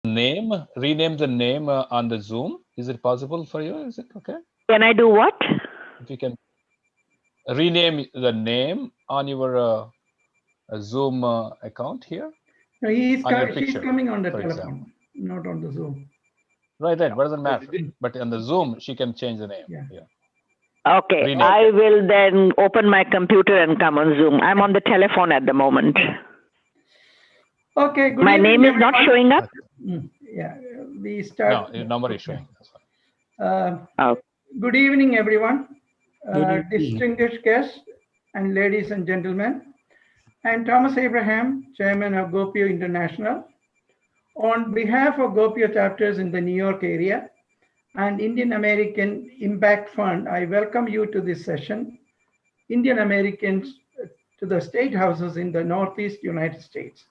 name, rename the name on the Zoom. Is it possible for you? Is it okay? Can I do what? If you can rename the name on your Zoom account here. No, she's coming on the telephone, example. not on the Zoom. Right, but it doesn't matter. But on the Zoom, she can change the name. Yeah. Okay, Rename. I will then open my computer and come on Zoom. I'm on the telephone at the moment. Okay, good My evening, name is not showing up? Yeah, we start. No, your number is showing. Good evening, everyone. Good evening. Distinguished guests and ladies and gentlemen. I'm Thomas Abraham, Chairman of GOPIO International. On behalf of GOPIO chapters in the New York area and Indian American Impact Fund, I welcome you to this session, Indian Americans to the state houses in the Northeast United States.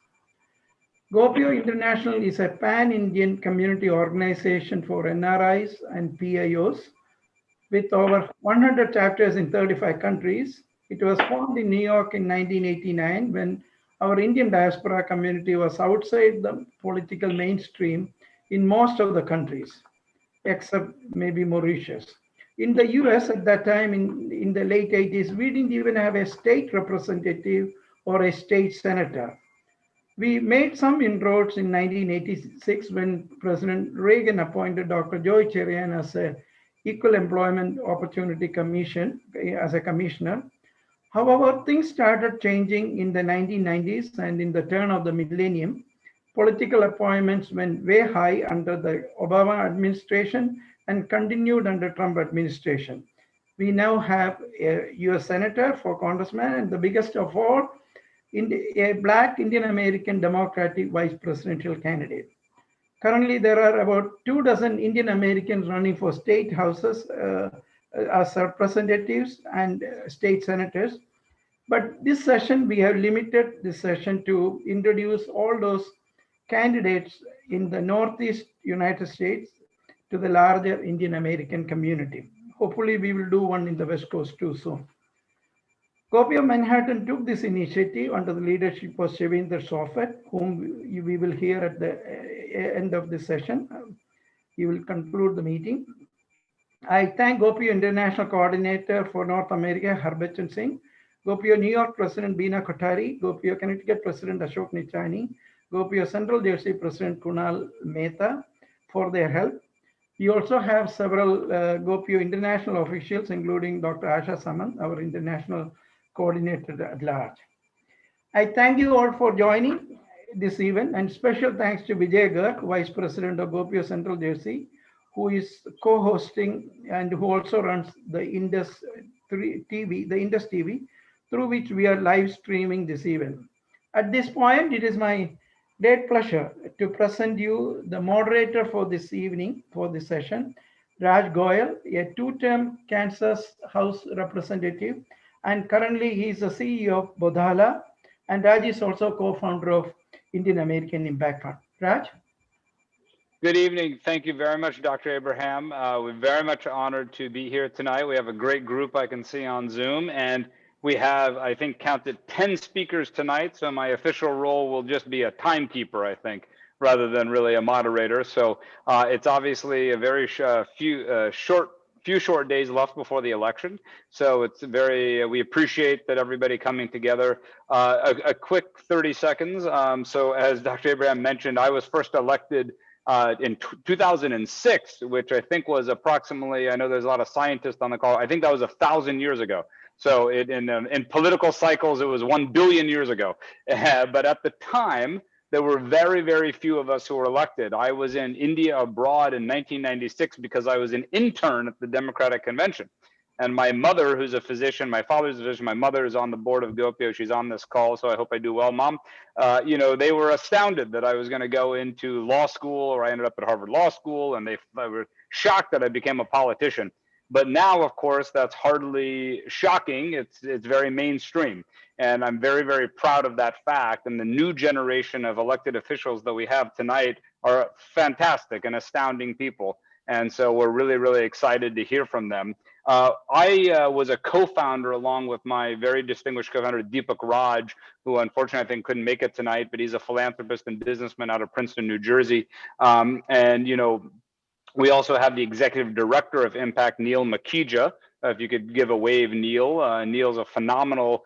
GOPIO International is a pan-Indian community organization for NRIs and PIOs with over 100 chapters in 35 countries. It was formed in New York in 1989 when our Indian diaspora community was outside the political mainstream in most of the countries, except maybe Mauritius. In the US at that time, in the late 80s, we didn't even have a state representative or a state senator. We made some inroads in 1986 when President Reagan appointed Dr. Joy Cherian as a Equal Employment Opportunity Commission, as a commissioner. However, things started changing in the 1990s and in the turn of the millennium. Political appointments went way high under the Obama administration and continued under Trump administration. We now have a US Senator for Congressman and the biggest of all, a Black Indian American Democratic Vice Presidential candidate. Currently, there are about 24 Indian Americans running for state houses as representatives and state senators. But this session, we have limited this session to introduce all those candidates in the Northeast United States to the larger Indian American community. Hopefully, we will do one in the West Coast too soon. GOPIO-Manhattan took this initiative under the leadership of Shevendra Sofet, whom we will hear at the end of this session. He will conclude the meeting. I thank GOPIO International Coordinator for North America, Harbachan Singh, GOPIO New York President Beena Kothari, GOPIO Connecticut President Ashok Nichani, GOPIO Central Jersey President Kunal Mehta for their help. We also have several GOPIO international officials, including Dr. Asha Samant, our international coordinator at large. I thank you all for joining this event, and special thanks to Vijay Garg, Vice President of GOPIO Central Jersey, who is co-hosting and who also runs the Indus TV, through which we are live streaming this event. At this point, it is my great pleasure to present you the moderator for this evening, for this session, Raj Goyle, a two-term Kansas House representative, and currently he is the CEO of Bodhala, and Raj is also co-founder of Indian American Impact Fund. Raj? Good evening. Thank you very much, Dr. Abraham. We're very much honored to be here tonight. We have a great group I can see on Zoom, and we have, I think, counted 10 speakers tonight, so my official role will just be a timekeeper, I think, rather than really a moderator. So it's obviously a very few short days left before the election. So it's we appreciate that everybody coming together. A quick 30 seconds. So as Dr. Abraham mentioned, I was first elected in 2006, which I think was approximately, I know there's a lot of scientists on the call, I think that was 1,000 years ago. So in political cycles, it was 1 billion years ago. But at the time, there were very, very few of us who were elected. I was in India abroad in 1996 because I was an intern at the Democratic Convention. And my mother, who's a physician, my father's a physician, my mother is on the board of GOPIO. She's on this call, so I hope I do well, Mom. They were astounded that I was going to go into law school, or I ended up at Harvard Law School, and they were shocked that I became a politician. But now, of course, that's hardly shocking. It's very mainstream. And I'm very, very proud of that fact. And the new generation of elected officials that we have tonight are fantastic and astounding people. And so we're really, really excited to hear from them. I was a co-founder along with my very distinguished co-founder, Deepak Raj, who unfortunately I think couldn't make it tonight, but he's a philanthropist and businessman out of Princeton, New Jersey. And, you know, we also have the executive director of Impact, Neil Makija. If you could give a wave, Neil. Neil's a phenomenal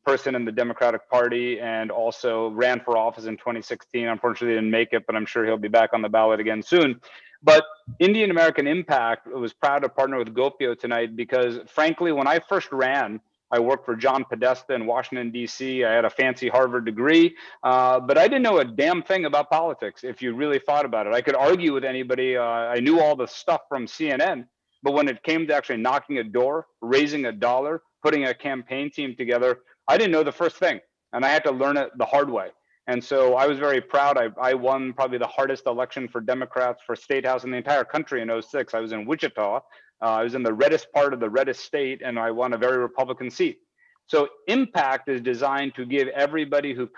person in the Democratic Party and also ran for office in 2016. Unfortunately, didn't make it, but I'm sure he'll be back on the ballot again soon. But Indian American Impact was proud to partner with GOPIO tonight because, frankly, when I first ran, I worked for John Podesta in Washington, D.C. I had a fancy Harvard degree, but I didn't know a damn thing about politics if you really thought about it. I could argue with anybody. I knew all the stuff from CNN, but when it came to actually knocking a door, raising a dollar, putting a campaign team together, I didn't know the first thing. And I had to learn it the hard way. And so I was very proud. I won probably the hardest election for Democrats for state house in the entire country in 06. I was in Wichita. I was in the reddest part of the reddest state, and I won a very Republican seat. So Impact is designed to give everybody who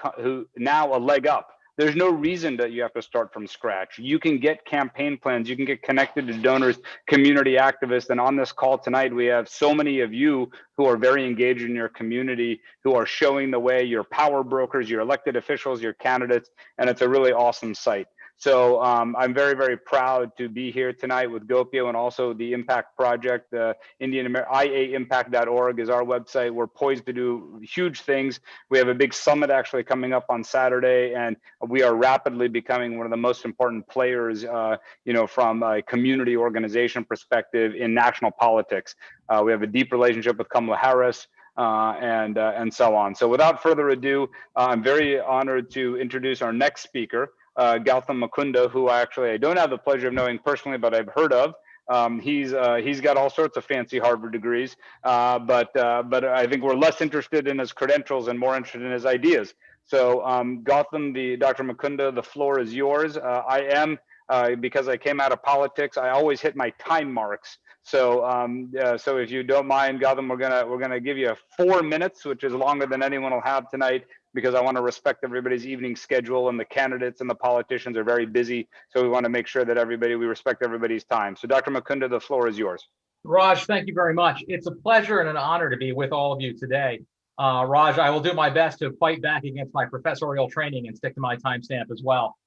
now a leg up. There's no reason that you have to start from scratch. You can get campaign plans. You can get connected to donors, community activists. And on this call tonight, we have so many of you who are very engaged in your community, who are showing the way, your power brokers, your elected officials, your candidates, and it's a really awesome site. So I'm very, very proud to be here tonight with GOPIO and also the Impact Project. IAimpact.org is our website. We're poised to do huge things. We have a big summit actually coming up on Saturday, and we are rapidly becoming one of the most important players, you know, from a community organization perspective in national politics. We have a deep relationship with Kamala Harris. And so on. So without further ado, I'm very honored to introduce our next speaker, Gautham Makunda, who I don't have the pleasure of knowing personally, but I've heard of. He's got all sorts of fancy Harvard degrees, but I think we're less interested in his credentials and more interested in his ideas. So Gautham, Dr. Makunda, the floor is yours. Because I came out of politics, I always hit my time marks. So so if you don't mind, Gautam, we're gonna give you 4 minutes, which is longer than anyone will have tonight, because I want to respect everybody's evening schedule, and the candidates and the politicians are very busy. So we want to make sure that we respect everybody's time. So Dr. Makunda, the floor is yours. Raj, thank you very much. It's a pleasure and an honor to be with all of you today. Raj, I will do my best to fight back against my professorial training and stick to my timestamp as well.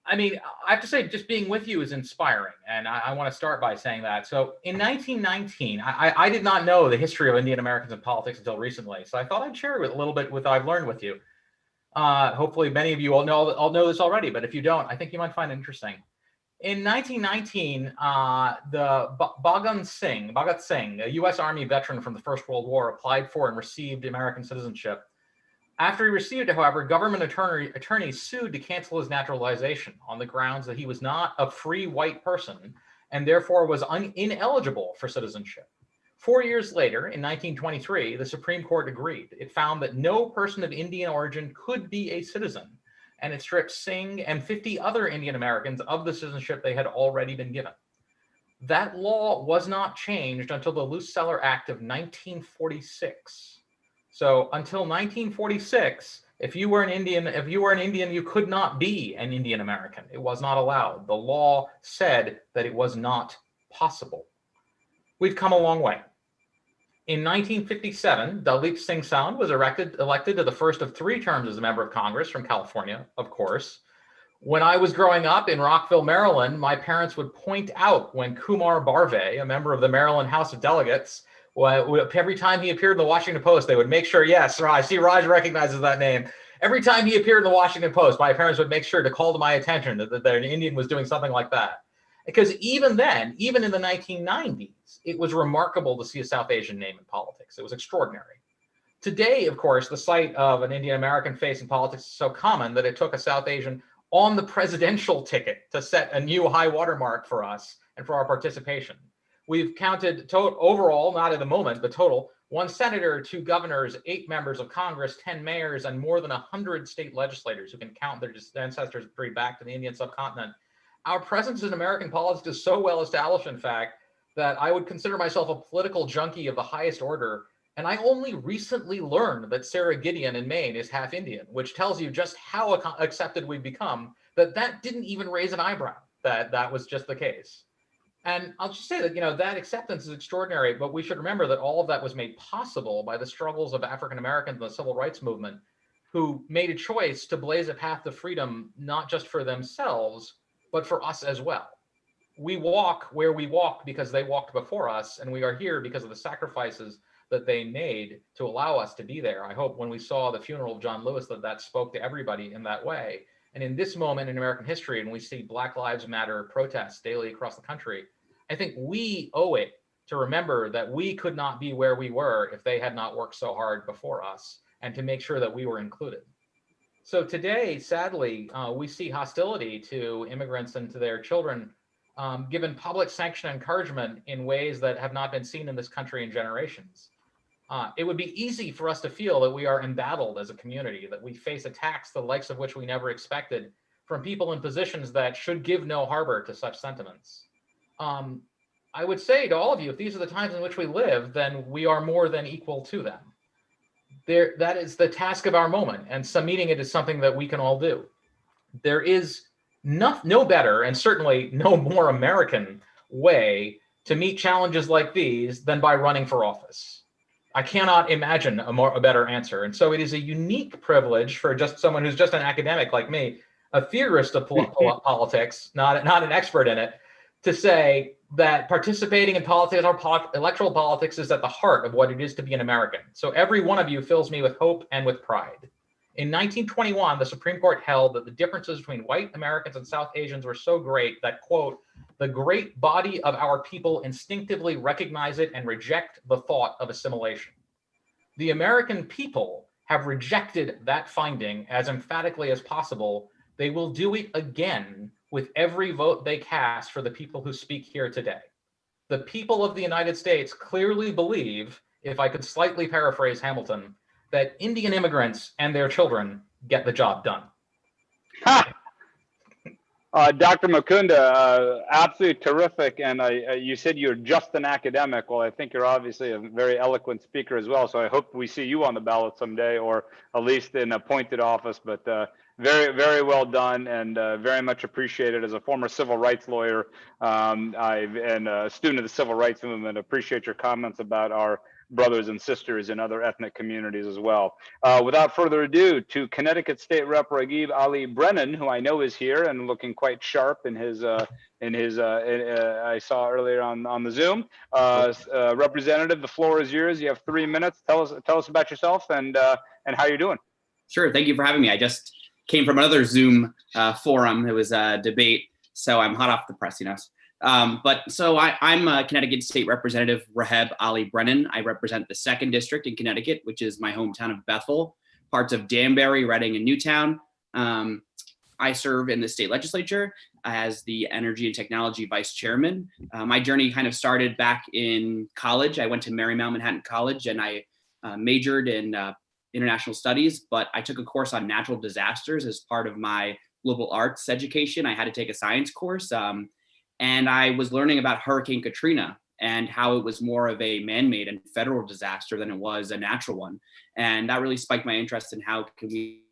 I mean, I have to say, just being with you is inspiring, and I want to start by saying that. So in 1919, I did not know the history of Indian Americans in politics until recently, so I thought I'd share a little bit what I've learned with you. Hopefully many of you all know this already, but if you don't, I think you might find it interesting. In 1919, the Bhagat Singh, a U.S. Army veteran from the First World War, applied for and received American citizenship. After he received it, however, government attorneys sued to cancel his naturalization on the grounds that he was not a free white person and therefore was ineligible for citizenship. 4 years later, in 1923, the Supreme Court agreed. It found that no person of Indian origin could be a citizen, and it stripped Singh and 50 other Indian Americans of the citizenship they had already been given. That law was not changed until the Luce Celler Act of 1946. So until 1946, if you were an Indian, you could not be an Indian American. It was not allowed. The law said that it was not possible. We've come a long way. In 1957, Dalip Singh Sound was elected to the first of 3 terms as a member of Congress from California, of course. When I was growing up in Rockville, Maryland, my parents would point out when Kumar Barve, a member of the Maryland House of Delegates, every time he appeared in the Washington Post, they would make sure, yes, I see Raj recognizes that name. Every time he appeared in the Washington Post, my parents would make sure to call to my attention that an Indian was doing something like that. Because even then, even in the 1990s, it was remarkable to see a South Asian name in politics. It was extraordinary. Today, of course, the sight of an Indian American face in politics is so common that it took a South Asian on the presidential ticket to set a new high watermark for us and for our participation. We've counted overall, not at the moment, but total, 1 senator, 2 governors, 8 members of Congress, 10 mayors, and more than 100 state legislators who can count their ancestors back to the Indian subcontinent. Our presence in American politics is so well established, in fact, that I would consider myself a political junkie of the highest order. And I only recently learned that Sarah Gideon in Maine is half Indian, which tells you just how accepted we've become, that didn't even raise an eyebrow, that was just the case. And I'll just say that, that acceptance is extraordinary, but we should remember that all of that was made possible by the struggles of African Americans in the civil rights movement, who made a choice to blaze a path to freedom, not just for themselves, but for us as well. We walk where we walk because they walked before us, and we are here because of the sacrifices that they made to allow us to be there. I hope when we saw the funeral of John Lewis that spoke to everybody in that way. And in this moment in American history, and we see Black Lives Matter protests daily across the country, I think we owe it to remember that we could not be where we were if they had not worked so hard before us, and to make sure that we were included. So today, sadly, we see hostility to immigrants and to their children, given public sanction and encouragement in ways that have not been seen in this country in generations. It would be easy for us to feel that we are embattled as a community, that we face attacks the likes of which we never expected from people in positions that should give no harbor to such sentiments. I would say to all of you, if these are the times in which we live, then we are more than equal to them. That is the task of our moment, and some meeting it is something that we can all do. There is no better, and certainly no more American way to meet challenges like these than by running for office. I cannot imagine a better answer. And so it is a unique privilege for just someone who's just an academic like me, a theorist of politics, not an expert in it, to say that participating in politics or electoral politics is at the heart of what it is to be an American. So every one of you fills me with hope and with pride. In 1921, the Supreme Court held that the differences between white Americans and South Asians were so great that, quote, the great body of our people instinctively recognize it and reject the thought of assimilation. The American people have rejected that finding as emphatically as possible. They will do it again with every vote they cast for the people who speak here today. The people of the United States clearly believe, if I could slightly paraphrase Hamilton, that Indian immigrants and their children get the job done. Dr. Makunda, absolutely terrific. And you said you're just an academic. Well, I think you're obviously a very eloquent speaker as well. So I hope we see you on the ballot someday, or at least in appointed office. But very, very well done, and very much appreciated. As a former civil rights lawyer and a student of the civil rights movement, appreciate your comments about our brothers and sisters in other ethnic communities as well. Without further ado, to Connecticut State Rep Raghib Allie-Brennan, who I know is here and looking quite sharp in his I saw earlier on the Zoom. Representative, the floor is yours. You have 3 minutes. Tell us about yourself and how you're doing. Sure. Thank you for having me. I just came from another Zoom forum. It was a debate, so I'm hot off the press, So I'm Connecticut State Representative Raghib Allie-Brennan. I represent the 2nd District in Connecticut, which is my hometown of Bethel, parts of Danbury, Reading, and Newtown. I serve in the state legislature as the Energy and Technology Vice Chairman. My journey kind of started back in college. I went to Marymount Manhattan College, and I majored in international studies, but I took a course on natural disasters as part of my liberal arts education. I had to take a science course. And I was learning about Hurricane Katrina and how it was more of a man-made and federal disaster than it was a natural one. And that really spiked my interest in how can we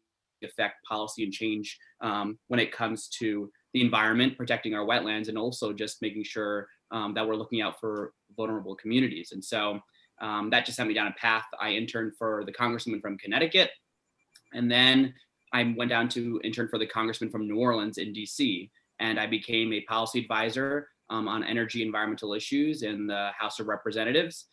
affect policy and change when it comes to the environment, protecting our wetlands, and also just making sure that we're looking out for vulnerable communities. And so that just sent me down a path. I interned for the congressman from Connecticut, and then I went down to intern for the congressman from New Orleans in DC. And I became a policy advisor on energy environmental issues in the House of Representatives.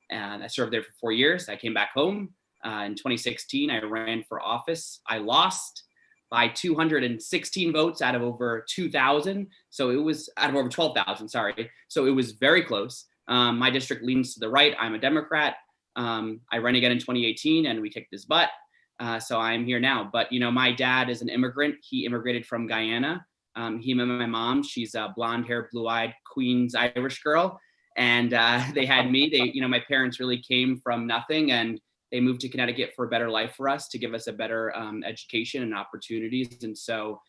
And I served there for 4 years. I came back home. In 2016, I ran for office. I lost by 216 votes out of over 2,000. So it was out of over 12,000, sorry. So it was very close. My district leans to the right. I'm a Democrat. I ran again in 2018 and we kicked his butt. So I'm here now. But, my dad is an immigrant. He immigrated from Guyana. He met my mom. She's a blonde-haired, blue-eyed Queens Irish girl, and they had me. My parents really came from nothing, and they moved to Connecticut for a better life for us, to give us a better education and opportunities. And so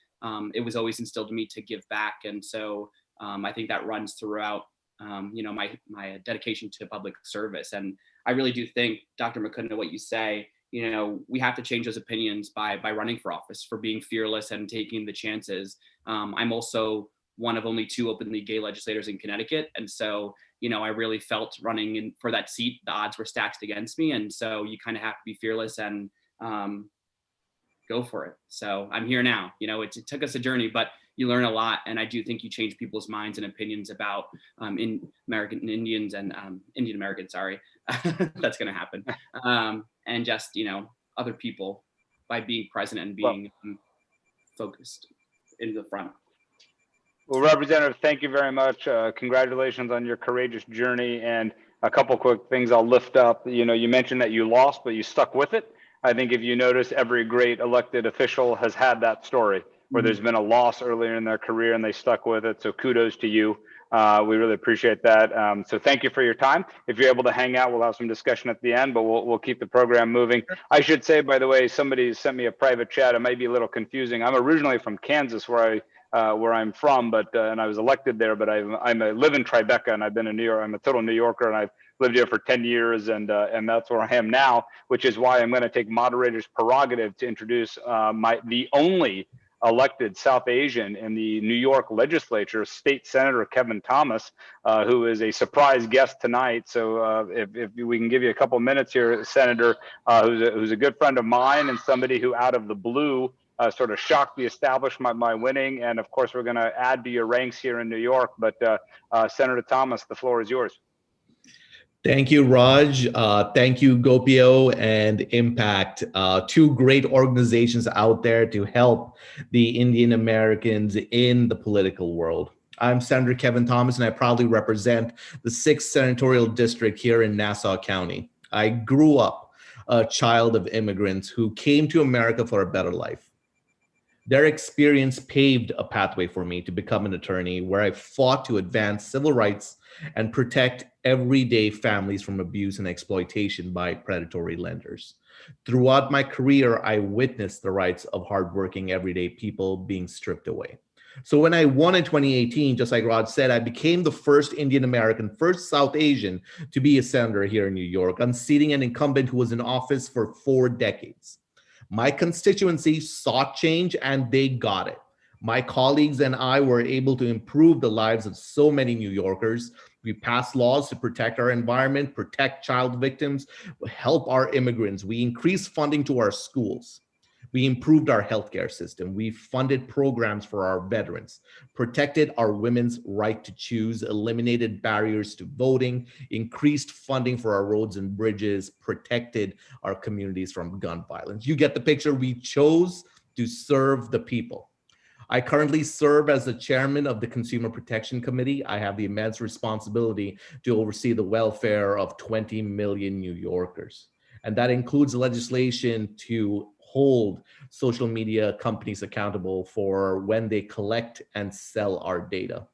it was always instilled in me to give back. And so I think that runs throughout, my dedication to public service. And I really do think, Dr. Makunda, what you say, we have to change those opinions by running for office, for being fearless and taking the chances. I'm also one of only 2 openly gay legislators in Connecticut. And so, you know, I really felt running in for that seat, the odds were stacked against me. And so you kind of have to be fearless and go for it. So I'm here now. You know, it took us a journey, but you learn a lot. And I do think you change people's minds and opinions about American Indians and Indian Americans, sorry, that's going to happen. And just, you know, other people by being present and being focused in the front. Well, Representative, thank you very much. Congratulations on your courageous journey. And a couple quick things I'll lift up. You know, you mentioned that you lost, but you stuck with it. I think if you notice, every great elected official has had that story where there's been a loss earlier in their career and they stuck with it. So kudos to you. We really appreciate that. So thank you for your time. If you're able to hang out, we'll have some discussion at the end, but we'll keep the program moving. I should say, by the way, somebody sent me a private chat. It might be a little confusing. I'm originally from Kansas, where I'm from, but and I was elected there. But I live in Tribeca, and I've been in New York. I'm a total New Yorker, and I've lived here for 10 years, and that's where I am now. Which is why I'm going to take moderator's prerogative to introduce the only elected South Asian in the New York legislature, State Senator Kevin Thomas, who is a surprise guest tonight. So if we can give you a couple minutes here, Senator, who's a good friend of mine and somebody who out of the blue sort of shocked the establishment by winning. And of course, we're going to add to your ranks here in New York. But Senator Thomas, the floor is yours. Thank you, Raj. Thank you, GOPIO and Impact, 2 great organizations out there to help the Indian Americans in the political world. I'm Senator Kevin Thomas, and I proudly represent the 6th Senatorial District here in Nassau County. I grew up a child of immigrants who came to America for a better life. Their experience paved a pathway for me to become an attorney where I fought to advance civil rights and protect everyday families from abuse and exploitation by predatory lenders. Throughout my career, I witnessed the rights of hardworking everyday people being stripped away. So when I won in 2018, just like Raj said, I became the first Indian American, first South Asian to be a senator here in New York, unseating an incumbent who was in office for 4 decades. My constituency sought change and they got it. My colleagues and I were able to improve the lives of so many New Yorkers. We passed laws to protect our environment, protect child victims, help our immigrants. We increased funding to our schools. We improved our healthcare system. We funded programs for our veterans, protected our women's right to choose, eliminated barriers to voting, increased funding for our roads and bridges, protected our communities from gun violence. You get the picture. We chose to serve the people. I currently serve as the chairman of the Consumer Protection Committee. I have the immense responsibility to oversee the welfare of 20 million New Yorkers. And that includes legislation to hold social media companies accountable for when they collect and sell our data.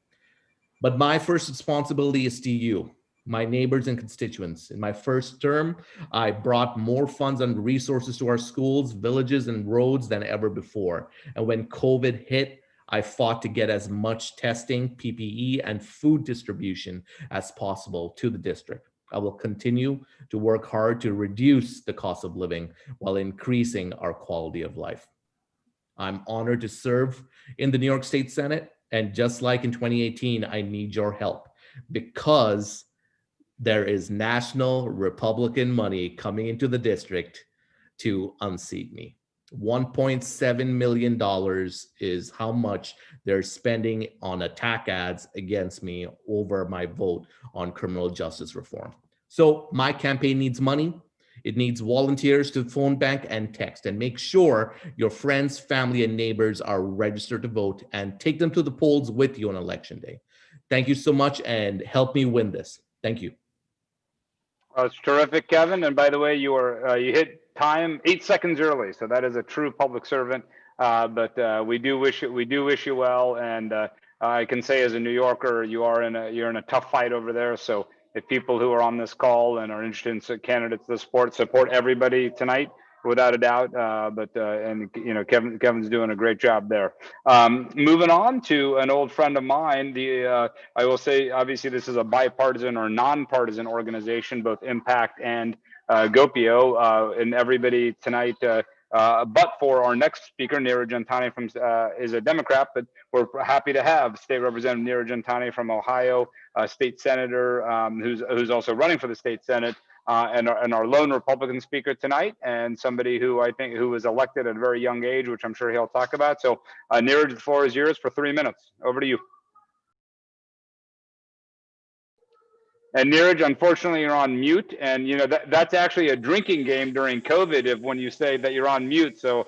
But my first responsibility is to you, my neighbors and constituents. In my first term, I brought more funds and resources to our schools, villages, and roads than ever before. And when COVID hit, I fought to get as much testing, PPE, and food distribution as possible to the district. I will continue to work hard to reduce the cost of living while increasing our quality of life. I'm honored to serve in the New York State Senate. And just like in 2018, I need your help because there is national Republican money coming into the district to unseat me. $1.7 million is how much they're spending on attack ads against me over my vote on criminal justice reform. So my campaign needs money. It needs volunteers to phone bank and text, and make sure your friends, family, and neighbors are registered to vote and take them to the polls with you on election day. Thank you so much and help me win this. Thank you. It's terrific, Kevin. And by the way, you hit time 8 seconds early, so that is a true public servant. But we do wish you well. And I can say, as a New Yorker, you're in a tough fight over there. So if people who are on this call and are interested in candidates to support everybody tonight, without a doubt. And you know, Kevin's doing a great job there. Moving on to an old friend of mine. I will say, obviously, this is a bipartisan or nonpartisan organization, both Impact and GOPIO. And everybody tonight but for our next speaker, Niraj Antani is a Democrat, but we're happy to have State Representative Niraj Antani from Ohio, state senator who's also running for the state Senate, and our lone Republican speaker tonight, and somebody who was elected at a very young age, which I'm sure he'll talk about. So Niraj, the floor is yours for 3 minutes. Over to you. And Niraj, unfortunately, you're on mute, and that's actually a drinking game during COVID when you say that you're on mute. So,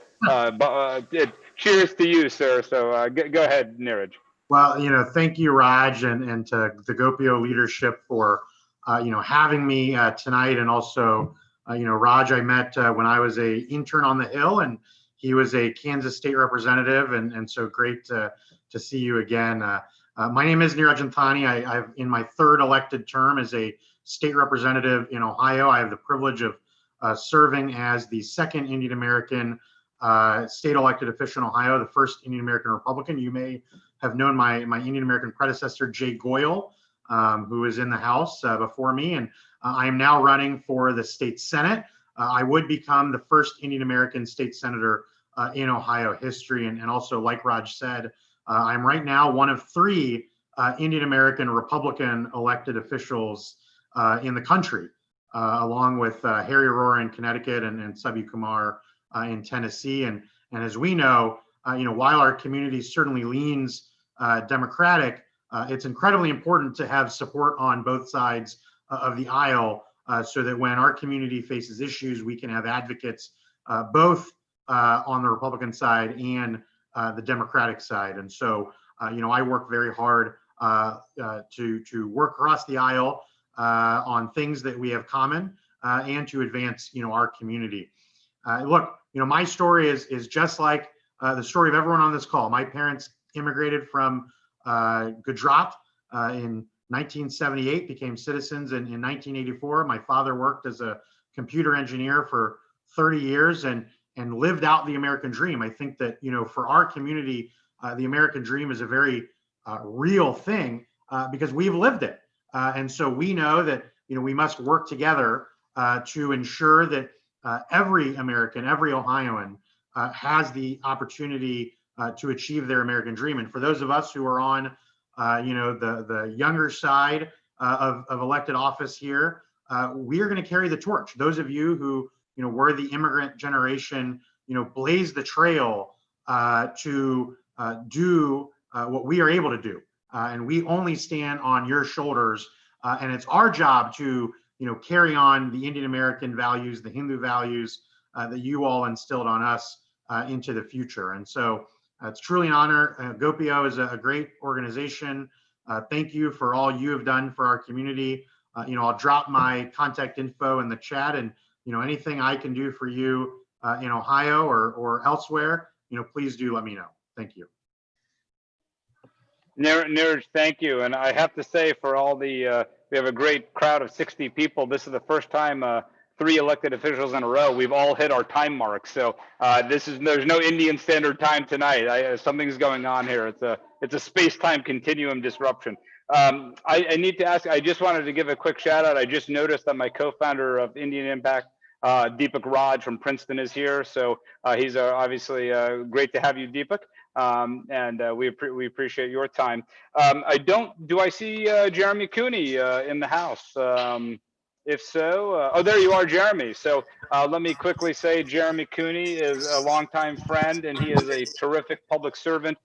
cheers to you, sir. So go ahead, Niraj. Well, thank you, Raj, and to the GOPIO leadership for having me tonight, and also Raj I met when I was an intern on the Hill, and he was a Kansas state representative, and so great to see you again. My name is Niraj Antani. I've in my third elected term as a state representative in Ohio. I have the privilege of serving as the second Indian American state elected official in Ohio, the first Indian American Republican. You may have known my Indian American predecessor, Jay Goyle, who was in the House before me, and I am now running for the state Senate. I would become the first Indian American state senator in Ohio history, and also, like Raj said, I'm right now one of 3 Indian American Republican elected officials in the country, along with Harry Aurora in Connecticut and Subhi Kumar in Tennessee. And as we know, while our community certainly leans Democratic, it's incredibly important to have support on both sides of the aisle, so that when our community faces issues, we can have advocates both on the Republican side and the Democratic side. And so, I work very hard to work across the aisle on things that we have common, and to advance, our community. Look, my story is just like the story of everyone on this call. My parents immigrated from Gujarat in 1978, became citizens in 1984. My father worked as a computer engineer for 30 years and lived out the American dream. I think that, for our community, the American dream is a very real thing because we've lived it. And so we know that, we must work together to ensure that every American, every Ohioan has the opportunity to achieve their American dream. And for those of us who are on, the younger side of elected office here, we are going to carry the torch. Those of you who, were the immigrant generation, blaze the trail to do what we are able to do. And we only stand on your shoulders. And it's our job to, carry on the Indian American values, the Hindu values that you all instilled on us into the future. And so it's truly an honor. GOPIO is a great organization. Thank you for all you have done for our community. I'll drop my contact info in the chat, and anything I can do for you in Ohio or elsewhere, please do let me know. Thank you. Niraj, thank you. And I have to say, for all the, we have a great crowd of 60 people. This is the first time 3 elected officials in a row, we've all hit our time mark. So there's no Indian Standard Time tonight. Something's going on here. It's a space-time continuum disruption. I need to ask, I just wanted to give a quick shout out. I just noticed that my co-founder of Indian Impact, Deepak Raj from Princeton, is here. So he's obviously great to have you, Deepak. And we appreciate your time. Do I see Jeremy Cooney in the house? If so, oh, there you are, Jeremy. So let me quickly say Jeremy Cooney is a longtime friend, and he is a terrific public servant.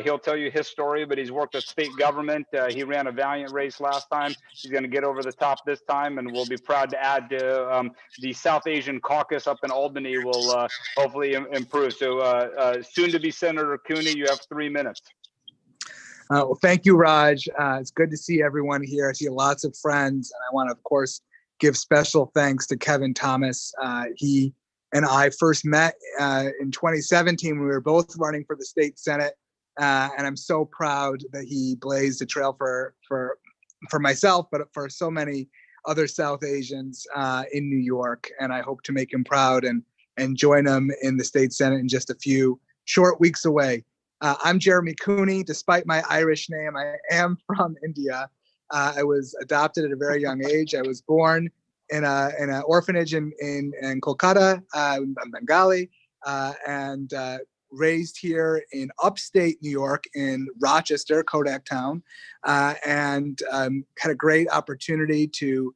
He'll tell you his story, but he's worked with state government. He ran a valiant race last time. He's going to get over the top this time, and we'll be proud to add to the South Asian caucus up in Albany will hopefully improve. So soon to be Senator Cooney, you have 3 minutes. Well, thank you, Raj. It's good to see everyone here. I see lots of friends, and I want to, of course, give special thanks to Kevin Thomas. He and I first met in 2017 when we were both running for the state Senate. And I'm so proud that he blazed the trail for myself, but for so many other South Asians in New York. And I hope to make him proud and join him in the state Senate in just a few short weeks away. I'm Jeremy Cooney. Despite my Irish name, I am from India. I was adopted at a very young age. I was born in an orphanage in Kolkata. I'm Bengali. and raised here in upstate New York in Rochester, Kodak Town, and had a great opportunity to,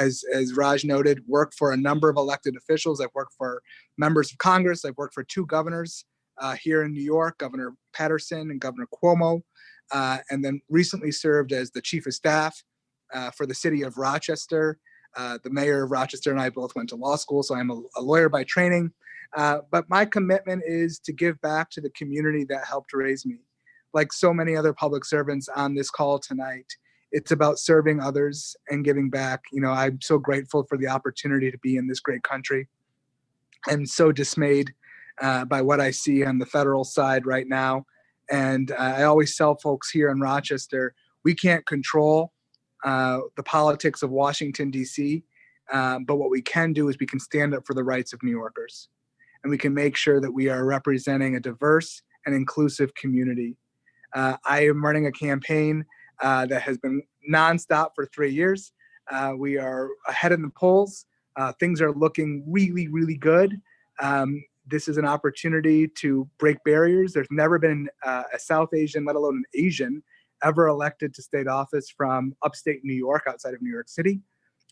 as Raj noted, work for a number of elected officials. I've worked for members of Congress. I've worked for 2 governors here in New York, Governor Patterson and Governor Cuomo, and then recently served as the chief of staff for the city of Rochester. The mayor of Rochester and I both went to law school, so I'm a lawyer by training. But my commitment is to give back to the community that helped raise me. Like so many other public servants on this call tonight, it's about serving others and giving back. You know, I'm so grateful for the opportunity to be in this great country. I'm so dismayed by what I see on the federal side right now. And I always tell folks here in Rochester, we can't control the politics of Washington, D.C., but what we can do is we can stand up for the rights of New Yorkers. And we can make sure that we are representing a diverse and inclusive community. I am running a campaign that has been nonstop for 3 years. We are ahead in the polls. Things are looking really, really good. This is an opportunity to break barriers. There's never been a South Asian, let alone an Asian, ever elected to state office from upstate New York, outside of New York City.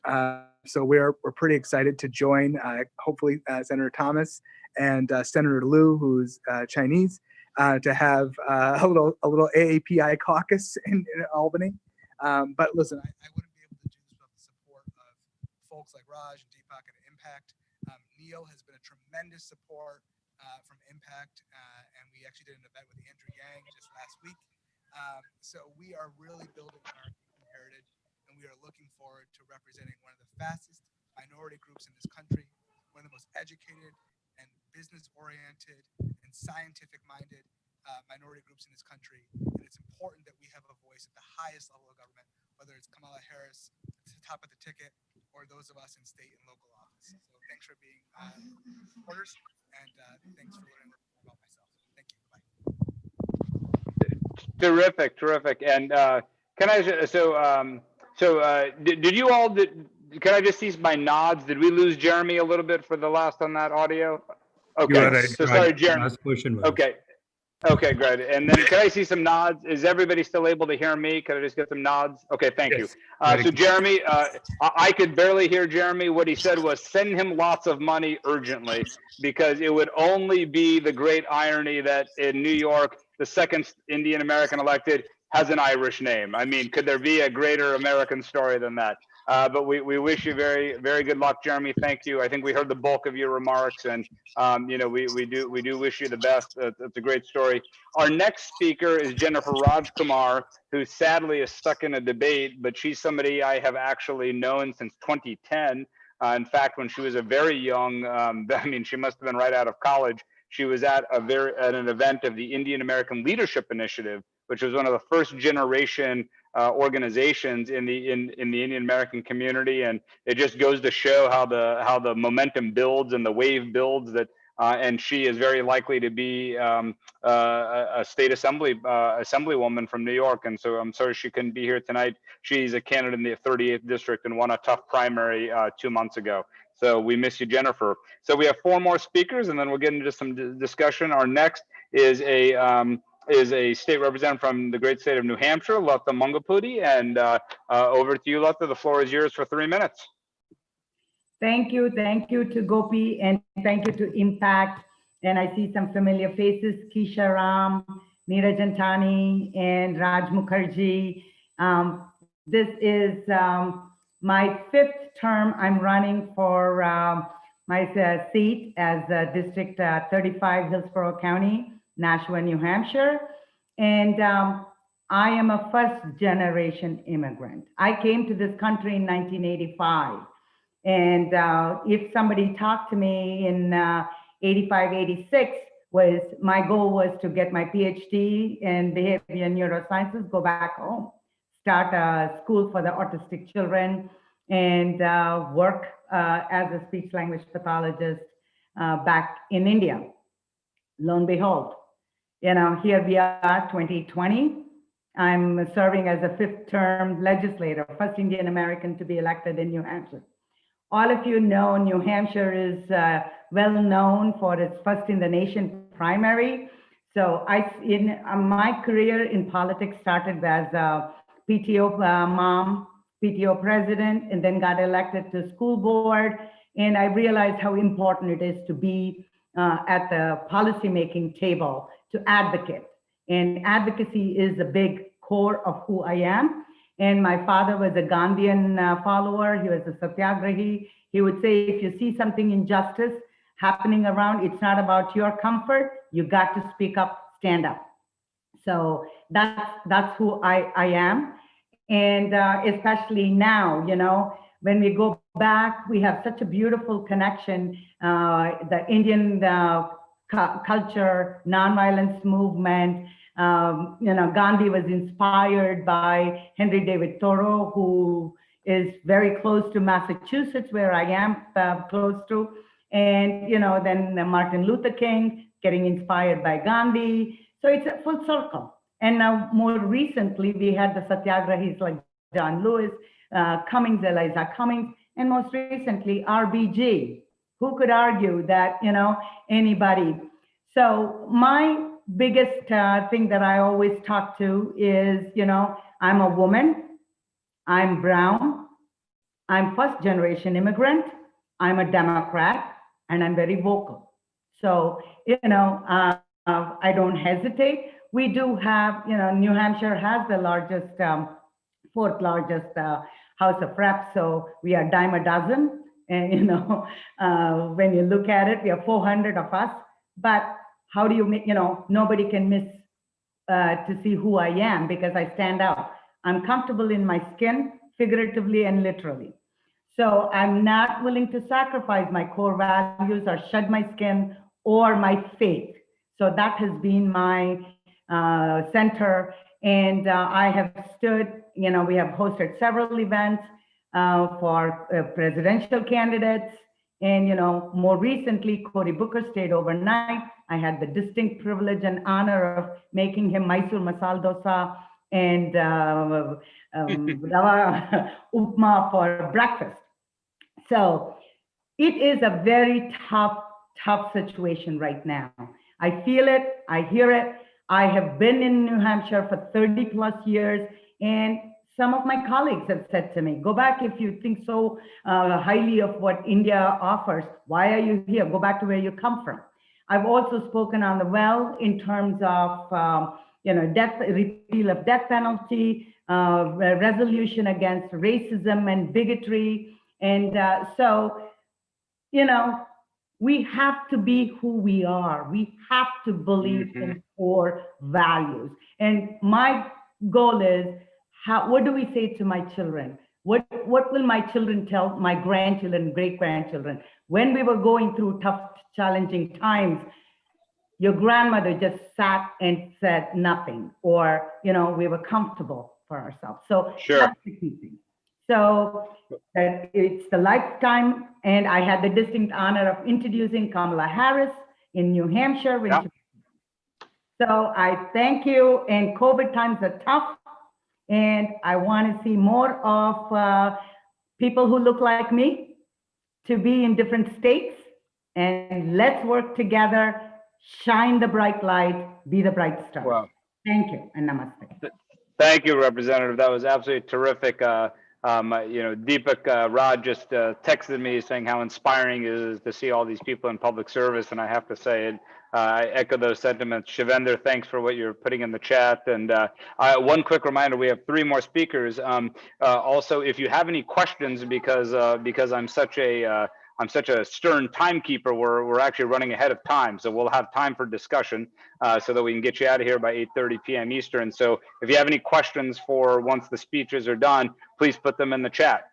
So we're pretty excited to join, hopefully, Senator Thomas and Senator Liu, who's Chinese, to have a little AAPI caucus in Albany. But listen, I wouldn't be able to do this without the support of folks like Raj and Deepak at Impact. Neil has been a tremendous support from Impact, and we actually did an event with Andrew Yang just last week. So we are really building our heritage, and we are looking forward to representing one of the fastest minority groups in this country, one of the most educated and business-oriented and scientific-minded minority groups in this country. And it's important that we have a voice at the highest level of government, whether it's Kamala Harris at the top of the ticket or those of us in state and local office. So thanks for being supporters, and thanks for learning a little more about myself. Thank you. Bye. Terrific. And can I did you all can I just see my nods? Did we lose Jeremy a little bit for the last on that audio? Okay. You are right, So sorry, Jeremy. last question was. Okay, great. And then can I see some nods? Is everybody still able to hear me? Can I just get some nods? Okay, thank you. So Jeremy, I could barely hear Jeremy. What he said was send him lots of money urgently, because it would only be the great irony that in New York, the second Indian American elected has an Irish name. I mean, could there be a greater American story than that? But we wish you very, very good luck, Jeremy. Thank you. I think we heard the bulk of your remarks, and you know, we do wish you the best. It's a great story. Our next speaker is Jennifer Raj Kumar, who sadly is stuck in a debate, but she's somebody I have actually known since 2010. In fact, when she was a very young, I mean, she must have been right out of college. She was at an event of the Indian American Leadership Initiative, which was one of the first generation organizations in the Indian American community, and it just goes to show how the momentum builds and the wave builds. That and she is very likely to be a state assemblywoman from New York, and so I'm sorry she couldn't be here tonight. She's a candidate in the 38th district and won a tough primary 2 months ago. So we miss you, Jennifer. So we have 4 more speakers, and then we'll get into some discussion. Our next is a state representative from the great state of New Hampshire, Gautham Makunda, and over to you, Gautham. The floor is yours for 3 minutes. Thank you to Gopi, and thank you to Impact. And I see some familiar faces: Keisha Ram, Niraj Antani, and Raj Mukherjee. This is my 5th term. I'm running for my seat as District 35, Hillsborough County, Nashua, New Hampshire. And I am a first-generation immigrant. I came to this country in 1985. And if somebody talked to me in 85, 86, my goal was to get my PhD in behavior and neurosciences, go back home, start a school for the autistic children, and work as a speech language pathologist back in India. Lo and behold, you know, here we are, 2020. I'm serving as a 5th term legislator, first Indian American to be elected in New Hampshire. All of you know New Hampshire is well known for its first in the nation primary. So my career in politics started as a PTO mom, PTO president, and then got elected to school board. And I realized how important it is to be at the policymaking table to advocate. And advocacy is a big core of who I am. And my father was a Gandhian follower. He was a satyagrahi. He would say, if you see something injustice happening around, it's not about your comfort. You got to speak up, stand up. So that's who I am. And especially now, you know, when we go back, we have such a beautiful connection. The Indian culture, nonviolence movement. You know, Gandhi was inspired by Henry David Thoreau, who is very close to Massachusetts, where I am close to. And, you know, then Martin Luther King getting inspired by Gandhi. So it's a full circle. And now more recently, we had the satyagrahis like John Lewis, Cummings, Eliza Cummings, and most recently, RBG. Who could argue that, you know, anybody? So my biggest thing that I always talk to is, you know, I'm a woman, I'm brown, I'm first generation immigrant, I'm a Democrat, and I'm very vocal. So, you know, I don't hesitate. We do have, you know, New Hampshire has the largest, fourth largest House of Reps. So we are dime a dozen. And, you know, when you look at it, we have 400 of us. But how do you make, you know, nobody can miss to see who I am because I stand out. I'm comfortable in my skin, figuratively and literally. So I'm not willing to sacrifice my core values or shed my skin or my faith. So that has been my center. And I have stood, you know, we have hosted several events for presidential candidates. And, you know, more recently, Cory Booker stayed overnight. I had the distinct privilege and honor of making him Mysore masala dosa and rava upma for breakfast. So it is a very tough situation right now. I feel it, I hear it. I have been in New Hampshire for 30 plus years, and some of my colleagues have said to me, go back if you think so highly of what India offers. Why are you here? Go back to where you come from. I've also spoken on the well in terms of you know, repeal of death penalty, resolution against racism and bigotry. And so, you know, we have to be who we are. We have to believe in core values. And my goal is, what do we say to my children? What will my children tell my grandchildren, great-grandchildren? When we were going through tough, challenging times, your grandmother just sat and said nothing, or, you know, we were comfortable for ourselves. So that's the key thing. So it's the lifetime, and I had the distinct honor of introducing Kamala Harris in New Hampshire. So I thank you, and COVID times are tough, and I want to see more of people who look like me to be in different states, and let's work together, shine the bright light, be the bright star. Wow. Thank you, and namaste. Thank you, Representative. That was absolutely terrific. You know, Deepak, Raj just texted me saying how inspiring it is to see all these people in public service, and I have to say, I echo those sentiments. Shivender, thanks for what you're putting in the chat. And one quick reminder: we have 3 more speakers. Also, if you have any questions, because I'm such a stern timekeeper, we're actually running ahead of time, so we'll have time for discussion so that we can get you out of here by 8:30 p.m. Eastern. So if you have any questions for once the speeches are done, please put them in the chat.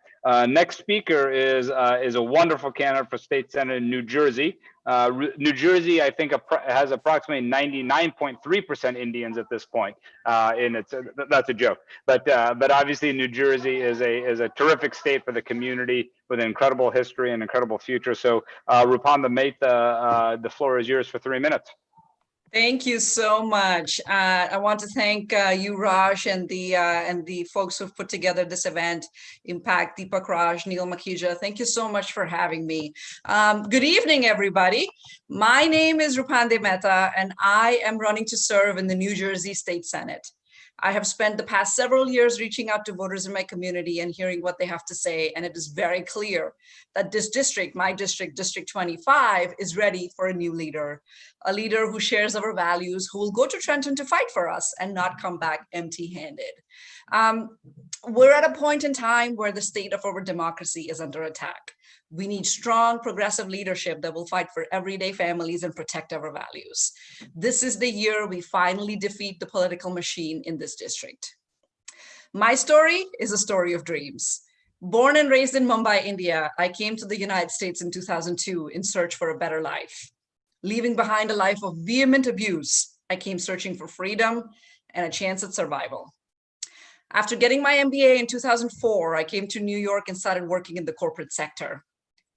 Next speaker is a wonderful candidate for state senate in New Jersey. New Jersey, I think, has approximately 99.3% Indians at this point. That's a joke, but obviously New Jersey is a terrific state for the community with an incredible history and incredible future. So Rupande Mehta, the floor is yours for 3 minutes. Thank you so much. I want to thank you, Raj, and the folks who've put together this event, Impact, Deepak Raj, Neil Makija. Thank you so much for having me. Good evening, everybody. My name is Rupande Mehta, and I am running to serve in the New Jersey State Senate. I have spent the past several years reaching out to voters in my community and hearing what they have to say, and it is very clear that this district, my district, District 25, is ready for a new leader, a leader who shares our values, who will go to Trenton to fight for us and not come back empty-handed. We're at a point in time where the state of our democracy is under attack. We need strong progressive leadership that will fight for everyday families and protect our values. This is the year we finally defeat the political machine in this district. My story is a story of dreams. Born and raised in Mumbai, India, I came to the United States in 2002 in search for a better life. Leaving behind a life of vehement abuse, I came searching for freedom and a chance at survival. After getting my MBA in 2004, I came to New York and started working in the corporate sector.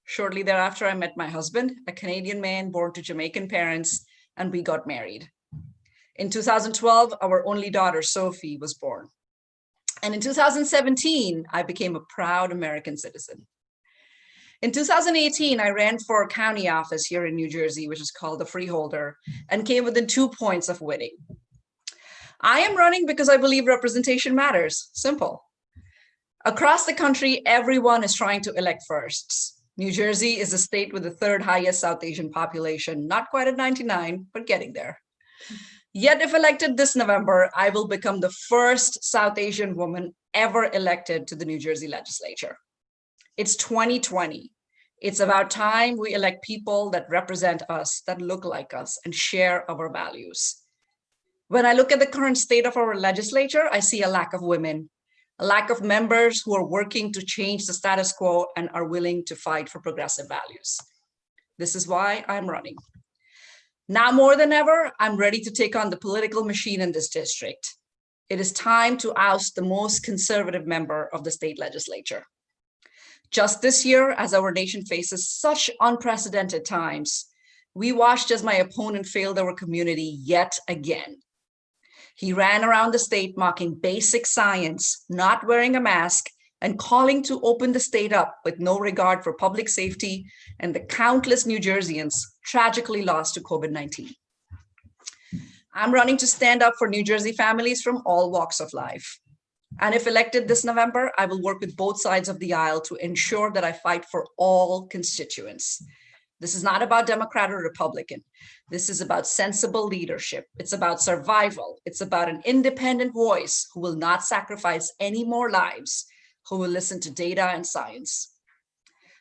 Shortly thereafter, I met my husband, a Canadian man born to Jamaican parents, and we got married. In 2012, our only daughter, Sophie, was born. And in 2017, I became a proud American citizen. In 2018, I ran for a county office here in New Jersey, which is called the Freeholder, and came within 2 points of winning. I am running because I believe representation matters. Simple. Across the country, everyone is trying to elect firsts. New Jersey is a state with the third highest South Asian population, not quite at 99, but getting there. Yet if elected this November, I will become the first South Asian woman ever elected to the New Jersey legislature. It's 2020. It's about time we elect people that represent us, that look like us, and share our values. When I look at the current state of our legislature, I see a lack of women, a lack of members who are working to change the status quo and are willing to fight for progressive values. This is why I'm running. Now more than ever, I'm ready to take on the political machine in this district. It is time to oust the most conservative member of the state legislature. Just this year, as our nation faces such unprecedented times, we watched as my opponent failed our community yet again. He ran around the state mocking basic science, not wearing a mask, and calling to open the state up with no regard for public safety and the countless New Jerseyans tragically lost to COVID-19. I'm running to stand up for New Jersey families from all walks of life. And if elected this November, I will work with both sides of the aisle to ensure that I fight for all constituents. This is not about Democrat or Republican. This is about sensible leadership. It's about survival. It's about an independent voice who will not sacrifice any more lives, who will listen to data and science.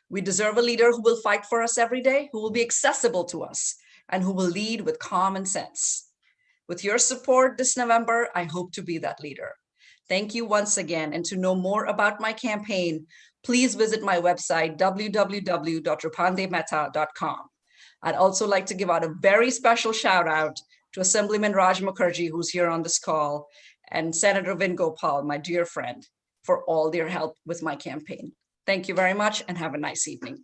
We deserve a leader who will fight for us every day, who will be accessible to us, and who will lead with common sense. With your support this November, I hope to be that leader. Thank you once again. And to know more about my campaign, please visit my website, www.rupandemehta.com. I'd also like to give out a very special shout out to Assemblyman Raj Mukherjee, who's here on this call, and Senator Vin Gopal, my dear friend, for all their help with my campaign. Thank you very much and have a nice evening.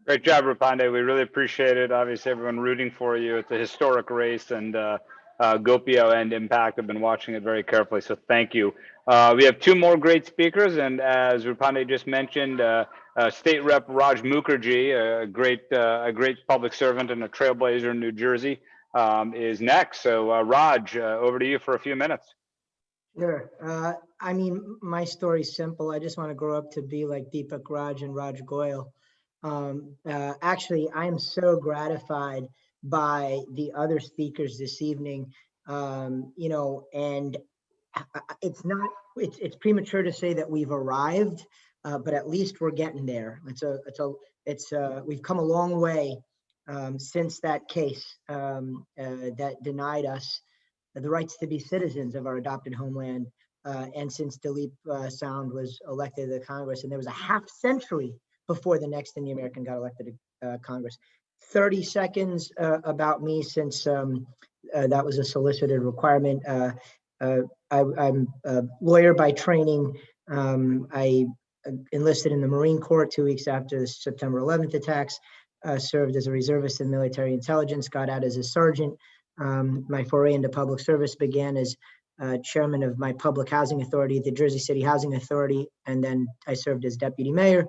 Great job, Rupande. We really appreciate it. Obviously, everyone rooting for you. It's a historic race, and GOPIO and Impact have been watching it very carefully, so thank you. We have two more great speakers, and as Rupande just mentioned, State Rep Raj Mukherjee, a great public servant and a trailblazer in New Jersey, is next. So Raj, over to you for a few minutes. Sure. I mean, my story's simple. I just want to grow up to be like Deepak Raj and Raj Goyle. Actually, I'm so gratified by the other speakers this evening, you know, and it's premature to say that we've arrived, but at least we're getting there. We've come a long way since that case that denied us the rights to be citizens of our adopted homeland, and since Dilip Sound was elected to Congress, and there was a half century before the next Indian American got elected to Congress. 30 seconds about me, since that was a solicited requirement. I'm a lawyer by training. I enlisted in the Marine Corps 2 weeks after the September 11th attacks. served as a reservist in military intelligence, got out as a sergeant. My foray into public service began as chairman of my public housing authority, the Jersey City Housing Authority, and then I served as deputy mayor.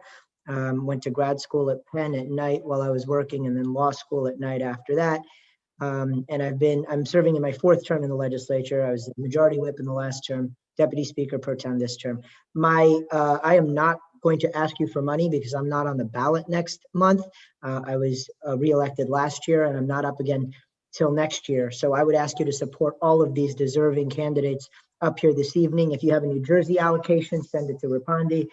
Went to grad school at Penn at night while I was working, and then law school at night after that. And I'm serving in my 4th term in the legislature. I was majority whip in the last term, deputy speaker pro tem this term. I am not going to ask you for money because I'm not on the ballot next month. I was reelected last year and I'm not up again till next year. So I would ask you to support all of these deserving candidates up here this evening. If you have a New Jersey allocation, send it to Rupande.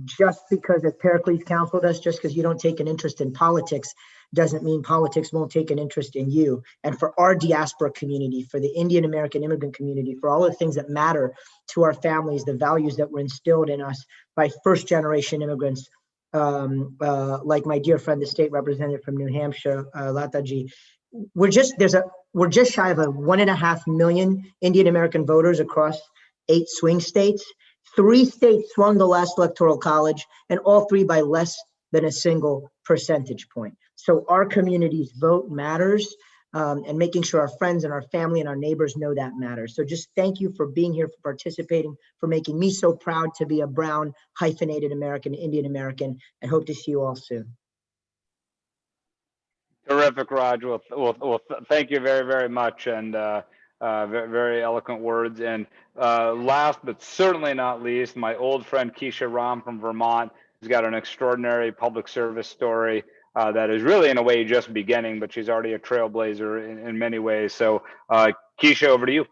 Just because, as Pericles counseled us, just because you don't take an interest in politics doesn't mean politics won't take an interest in you. And for our diaspora community, for the Indian American immigrant community, for all of the things that matter to our families, the values that were instilled in us by 1st-generation immigrants, like my dear friend, the state representative from New Hampshire, Lataji. We're just shy of 1.5 million Indian American voters across 8 swing states. 3 states swung the last electoral college, and all 3 by less than a single percentage point. So our community's vote matters, and making sure our friends and our family and our neighbors know that matters. So just thank you for being here, for participating, for making me so proud to be a brown hyphenated American, Indian American, and hope to see you all soon. Terrific, Raj. Well, thank you very, very much, and very eloquent words. And last but certainly not least, my old friend Keisha Ram from Vermont has got an extraordinary public service story that is really, in a way, just beginning, but she's already a trailblazer in many ways. So, Keisha, over to you.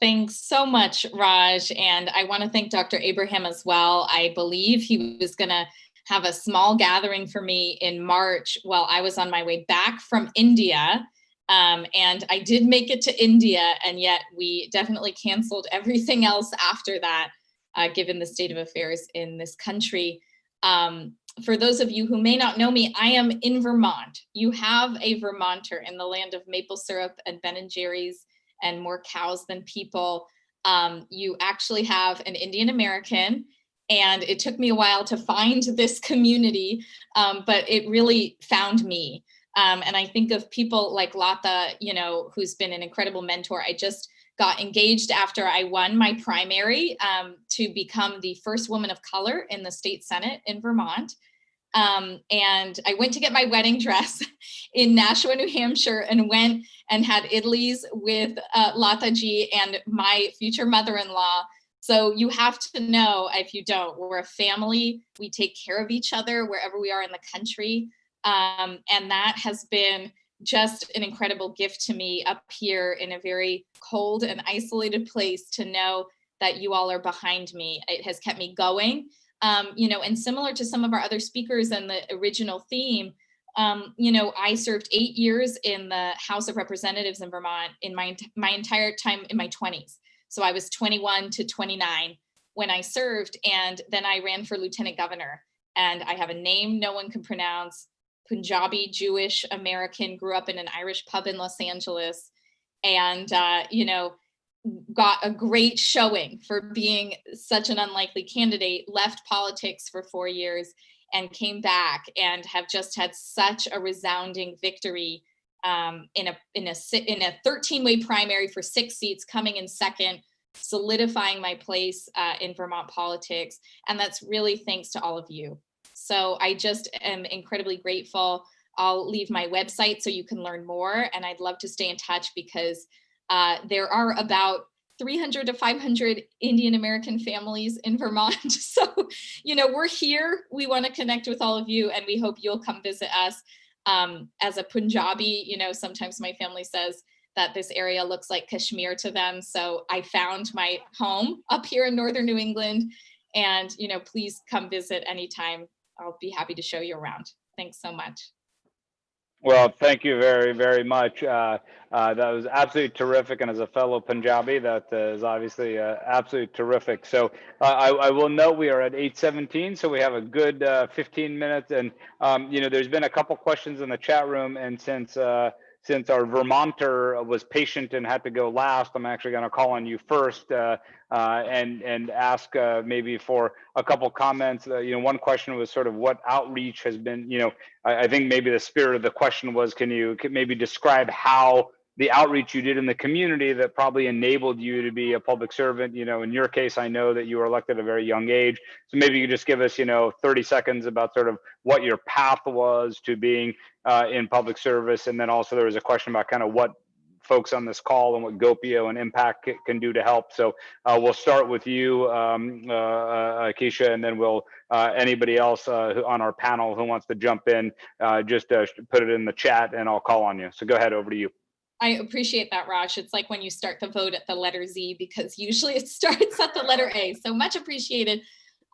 Thanks so much, Raj. And I want to thank Dr. Abraham as well. I believe he was going to have a small gathering for me in March while I was on my way back from India. And I did make it to India, and yet we definitely canceled everything else after that, given the state of affairs in this country. For those of you who may not know me, I am in Vermont. You have a Vermonter in the land of maple syrup and Ben & Jerry's and more cows than people. You actually have an Indian American, and it took me a while to find this community, but it really found me. And I think of people like Lata, who's been an incredible mentor. I just got engaged after I won my primary to become the first woman of color in the state Senate in Vermont. And I went to get my wedding dress in Nashua, New Hampshire, and went and had idlis with Lataji and my future mother-in-law. So you have to know, if you don't, we're a family. We take care of each other wherever we are in the country. And that has been just an incredible gift to me up here in a very cold and isolated place, to know that you all are behind me. It has kept me going, and similar to some of our other speakers and the original theme, I served 8 years in the House of Representatives in Vermont in my entire time in my 20s. So I was 21 to 29 when I served, and then I ran for lieutenant governor. And I have a name no one can pronounce. Punjabi, Jewish American, grew up in an Irish pub in Los Angeles, and, got a great showing for being such an unlikely candidate, left politics for 4 years and came back, and have just had such a resounding victory in a 13-way primary for 6 seats, coming in second, solidifying my place in Vermont politics. And that's really thanks to all of you. So I just am incredibly grateful. I'll leave my website so you can learn more, and I'd love to stay in touch, because there are about 300 to 500 Indian American families in Vermont. So, we're here. We want to connect with all of you, and we hope you'll come visit us. As a Punjabi, sometimes my family says that this area looks like Kashmir to them. So I found my home up here in Northern New England, and, please come visit anytime. I'll be happy to show you around. Thanks so much. Well, thank you very, very much. That was absolutely terrific. And as a fellow Punjabi, that is obviously absolutely terrific. So I will note we are at 8:17, so we have a good 15 minutes. And, there's been a couple questions in the chat room. And since since our Vermonter was patient and had to go last, I'm actually going to call on you first and ask maybe for a couple comments. One question was sort of what outreach has been. I think maybe the spirit of the question was, can you maybe describe how the outreach you did in the community that probably enabled you to be a public servant? In your case, I know that you were elected at a very young age. So maybe you could just give us, 30 seconds about sort of what your path was to being in public service. And then also there was a question about kind of what folks on this call and what GOPIO and Impact can do to help. So we'll start with you, Keisha, and then we'll anybody else on our panel who wants to jump in, just put it in the chat and I'll call on you. So go ahead, over to you. I appreciate that, Raj. It's like when you start the vote at the letter Z, because usually it starts at the letter A. So much appreciated.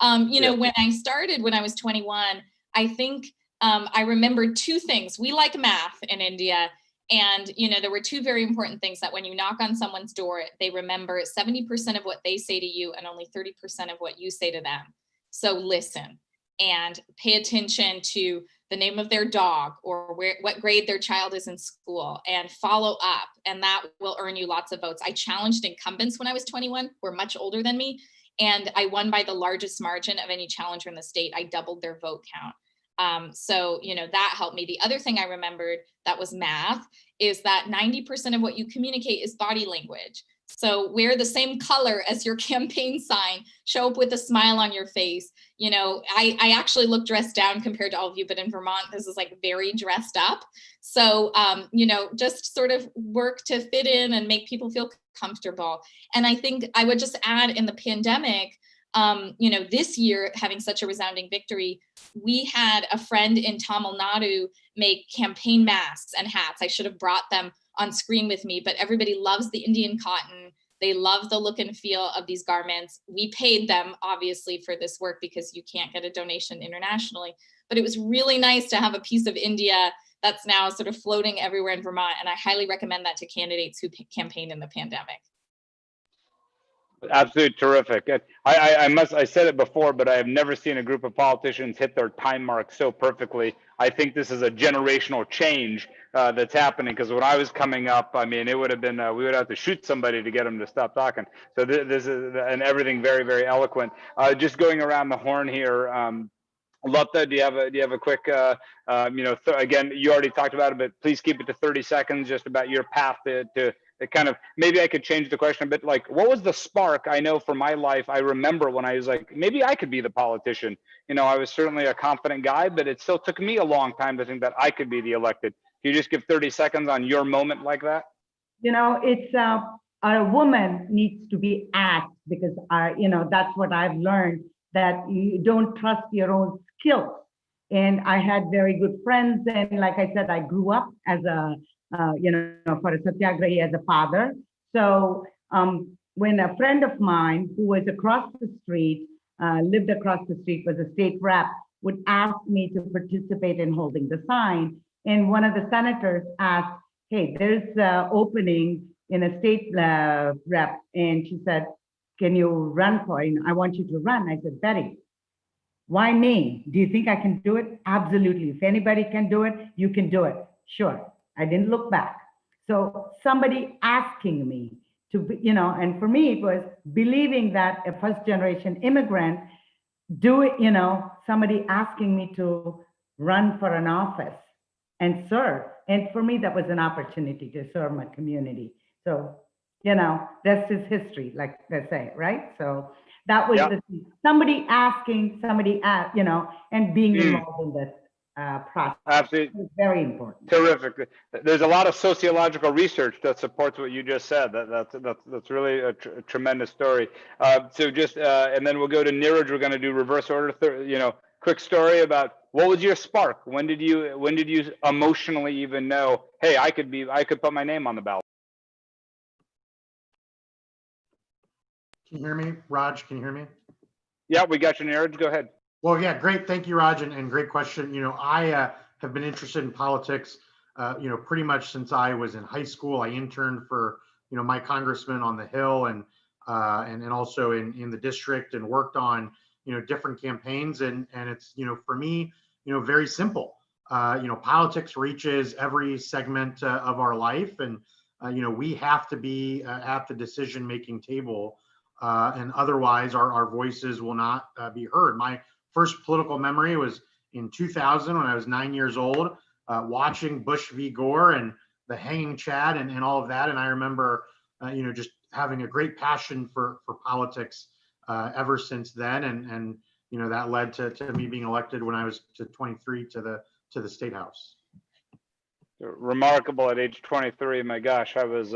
When I started, when I was 21, I think I remembered two things. We like math in India. And, there were two very important things: that when you knock on someone's door, they remember 70% of what they say to you and only 30% of what you say to them. So listen and pay attention to the name of their dog or what grade their child is in school, and follow up. And that will earn you lots of votes. I challenged incumbents when I was 21, who were much older than me, and I won by the largest margin of any challenger in the state. I doubled their vote count. So that helped me. The other thing I remembered that was math is that 90% of what you communicate is body language. So wear the same color as your campaign sign, show up with a smile on your face. I actually look dressed down compared to all of you, but in Vermont, this is like very dressed up. So, just sort of work to fit in and make people feel comfortable. And I think I would just add, in the pandemic, this year, having such a resounding victory, we had a friend in Tamil Nadu make campaign masks and hats. I should have brought them on screen with me, but everybody loves the Indian cotton. They love the look and feel of these garments. We paid them, obviously, for this work because you can't get a donation internationally, but it was really nice to have a piece of India that's now sort of floating everywhere in Vermont. And I highly recommend that to candidates who campaigned in the pandemic. Absolutely terrific. I said it before, but I have never seen a group of politicians hit their time mark so perfectly. I think this is a generational change that's happening, because when I was coming up, I mean, it would have been, we would have to shoot somebody to get them to stop talking. So this is, and everything very, very eloquent. Just going around the horn here, Lotta, do you have a quick, again, you already talked about it, but please keep it to 30 seconds, just about your path to kind of, maybe I could change the question a bit, like, what was the spark? I know for my life, I remember when I was like, maybe I could be the politician. I was certainly a confident guy, but it still took me a long time to think that I could be the elected. Can you just give 30 seconds on your moment like that? It's a woman needs to be asked, because that's what I've learned, that you don't trust your own skills. And I had very good friends, and like I said, I grew up as a for a satyagrahi as a father. So when a friend of mine who was across the street, lived across the street, was a state rep, would ask me to participate in holding the sign. And one of the senators asked, hey, there's an opening in a state rep. And she said, can you run for it? I want you to run. I said, Betty, why me? Do you think I can do it? Absolutely. If anybody can do it, you can do it. Sure. I didn't look back. So somebody asking me to be, and for me, it was believing that a first generation immigrant do it, somebody asking me to run for an office and serve. And for me, that was an opportunity to serve my community. So, that's his history, like they say, right? So that was somebody asking, and being involved in this process. Absolutely. It's very important. Terrific. There's a lot of sociological research that supports what you just said. That's really a tremendous story. So just and then we'll go to Niraj. We're going to do reverse order. Quick story about what was your spark? When did you emotionally even know, hey, I could put my name on the ballot? Can you hear me, Raj? Can you hear me? Yeah, we got you, Niraj. Go ahead. Well, yeah, great. Thank you, Raj, and great question. I have been interested in politics, pretty much since I was in high school. I interned for, my congressman on the Hill and also in the district, and worked on, different campaigns. And it's, for me, very simple. politics reaches every segment of our life, and we have to be at the decision-making table, and otherwise our voices will not be heard. My first political memory was in 2000 when I was 9 years old, watching Bush v. Gore and the hanging Chad and all of that. And I remember, just having a great passion for politics ever since then. And that led to me being elected when I was 23 to the State House. Remarkable at age 23. My gosh, I was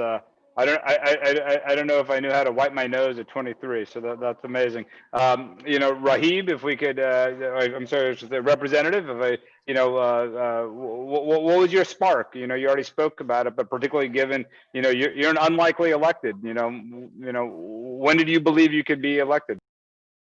I don't know if I knew how to wipe my nose at 23. So that's amazing. Raghib, if we could, I'm sorry, I should say representative. If what was your spark? You already spoke about it, but particularly given you're an unlikely elected. When did you believe you could be elected?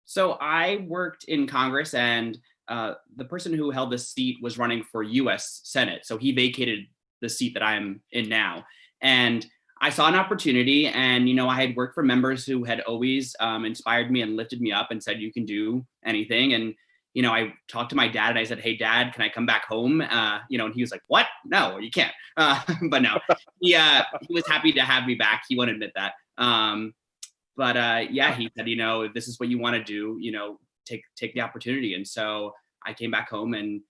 So I worked in Congress, and the person who held the seat was running for U.S. Senate. So he vacated the seat that I'm in now. And I saw an opportunity, and, I had worked for members who had always inspired me and lifted me up and said, you can do anything. And, I talked to my dad and I said, hey, Dad, can I come back home? And he was like, what? No, you can't. But no, he was happy to have me back. He won't admit that. He said, if this is what you want to do, take the opportunity. And so I came back home, and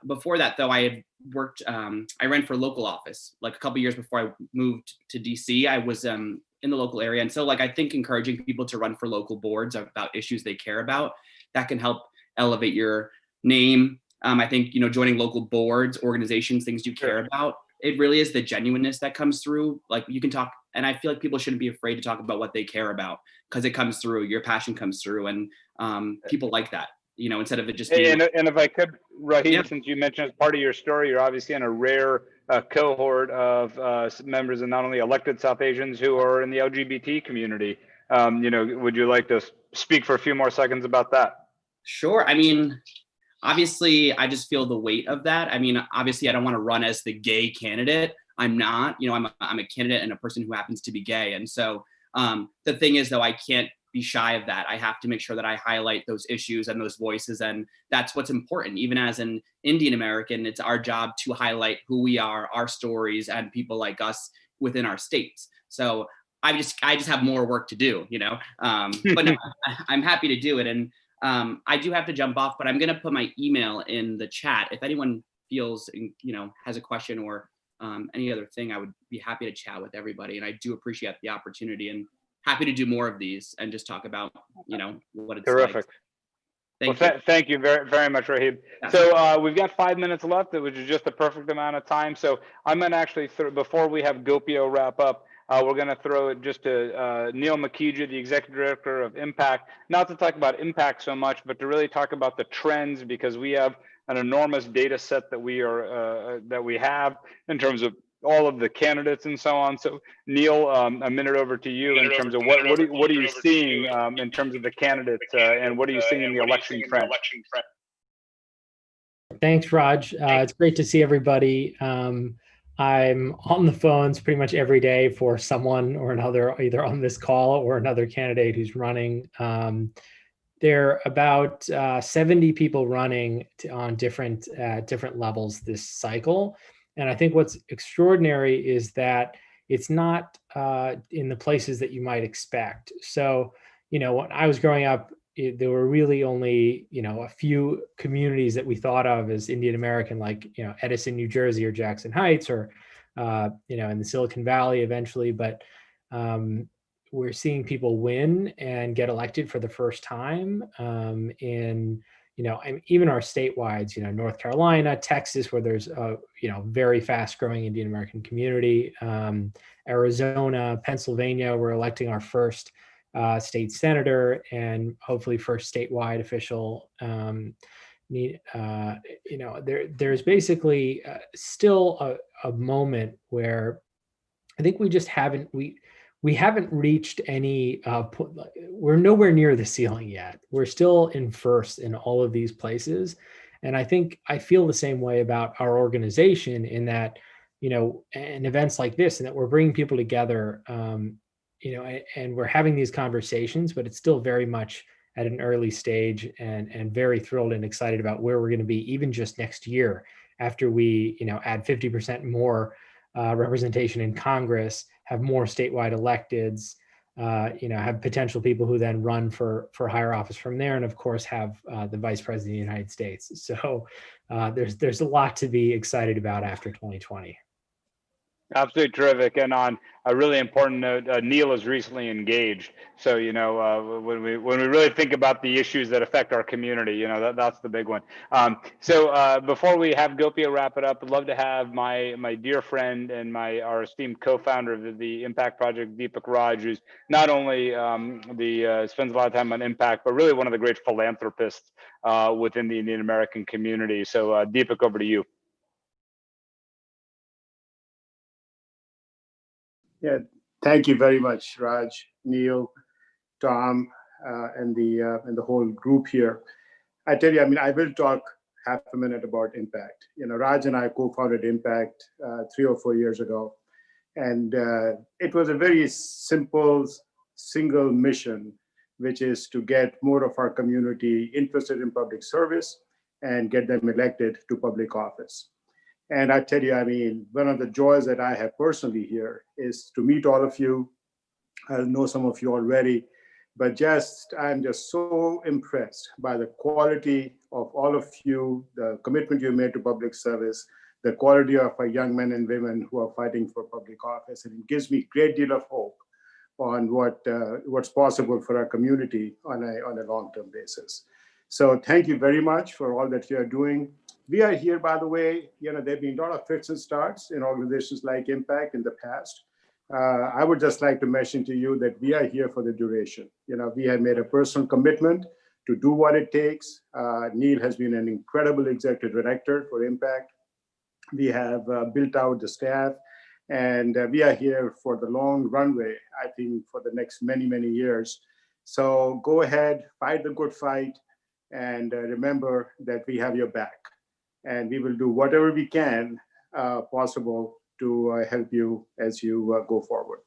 before that, though, I had worked, I ran for local office, like a couple of years before I moved to DC. I was in the local area. And so I think encouraging people to run for local boards about issues they care about, that can help elevate your name. I think, joining local boards, organizations, things you care about, it really is the genuineness that comes through. Like, you can talk, and I feel like people shouldn't be afraid to talk about what they care about, because it comes through, your passion comes through, and people like that, instead of it just being. And if I could, Raghib, since you mentioned as part of your story, you're obviously in a rare cohort of members of not only elected South Asians who are in the LGBT community. Would you like to speak for a few more seconds about that? Sure. Obviously, I just feel the weight of that. Obviously, I don't want to run as the gay candidate. I'm not. I'm a candidate and a person who happens to be gay. And so the thing is, though, I can't be shy of that. I have to make sure that I highlight those issues and those voices. And that's what's important. Even as an Indian American, it's our job to highlight who we are, our stories, and people like us within our states. So I just have more work to do, but no, I'm happy to do it. And I do have to jump off, but I'm going to put my email in the chat. If anyone feels, has a question or any other thing, I would be happy to chat with everybody. And I do appreciate the opportunity, and happy to do more of these and just talk about, what it's terrific. Like. Thank you very, very much, Raghib. So we've got 5 minutes left, which is just the perfect amount of time. So I'm going to actually, before we have GOPIO wrap up, we're going to throw it just to Neil Makija, the Executive Director of Impact, not to talk about Impact so much, but to really talk about the trends, because we have an enormous data set that we have in terms of all of the candidates and so on. So Neil, a minute over to you in terms of what are you seeing in terms of the candidates and what are you seeing in the election trend? Thanks, Raj. It's great to see everybody. I'm on the phones pretty much every day for someone or another, either on this call or another candidate who's running. There are about 70 people running on different levels this cycle. And I think what's extraordinary is that it's not in the places that you might expect. So, when I was growing up, there were really only, a few communities that we thought of as Indian American, like, Edison, New Jersey, or Jackson Heights, or, in the Silicon Valley eventually. But we're seeing people win and get elected for the first time in, and even our statewide, North Carolina, Texas, where there's a, very fast growing Indian American community, Arizona, Pennsylvania, we're electing our first state senator and hopefully first statewide official. There's basically still a moment where I think we just haven't reached any, we're nowhere near the ceiling yet. We're still in first in all of these places. And I feel the same way about our organization in that, and events like this, and that we're bringing people together, and we're having these conversations, but it's still very much at an early stage, and very thrilled and excited about where we're going to be even just next year after we, add 50% more representation in Congress, have more statewide electeds, have potential people who then run for higher office from there, and of course have the Vice President of the United States. So there's a lot to be excited about after 2020. Absolutely terrific. And on a really important note, Neil is recently engaged. So, when we really think about the issues that affect our community, that's the big one. So before we have Gopio wrap it up, I'd love to have my dear friend and our esteemed co-founder of the Impact Project, Deepak Raj, who's not only spends a lot of time on Impact, but really one of the great philanthropists within the Indian American community. So Deepak, over to you. Yeah, thank you very much, Raj, Neil, Tom, and the whole group here. I tell you, I will talk half a minute about Impact. Raj and I co-founded Impact 3 or 4 years ago, and it was a very simple, single mission, which is to get more of our community interested in public service and get them elected to public office. And I tell you, one of the joys that I have personally here is to meet all of you. I know some of you already, but I'm just so impressed by the quality of all of you, the commitment you made to public service, the quality of our young men and women who are fighting for public office. And it gives me a great deal of hope on what's possible for our community on a long-term basis. So thank you very much for all that you are doing. We are here, by the way, there have been a lot of fits and starts in organizations like Impact in the past. I would just like to mention to you that we are here for the duration. We have made a personal commitment to do what it takes. Neil has been an incredible executive director for Impact. We have built out the staff, and we are here for the long runway, I think, for the next many, many years. So go ahead, fight the good fight, and remember that we have your back. And we will do whatever we can possible to help you as you go forward.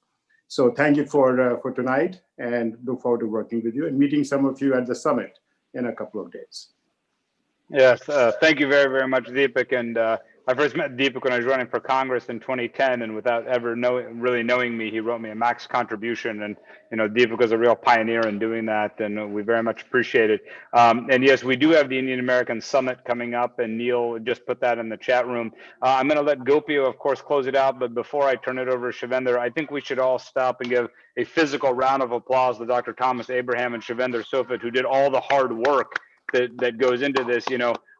So thank you for tonight, and look forward to working with you and meeting some of you at the summit in a couple of days. Yes, thank you very, very much, Deepak. And I first met Deepak when I was running for Congress in 2010, and without ever really knowing me, he wrote me a max contribution. And Deepak was a real pioneer in doing that, and we very much appreciate it. And yes, we do have the Indian American Summit coming up, and Neil just put that in the chat room. I'm going to let Gopio, of course, close it out. But before I turn it over to Shivendra, I think we should all stop and give a physical round of applause to Dr. Thomas Abraham and Shivendra Sofit, who did all the hard work that goes into this.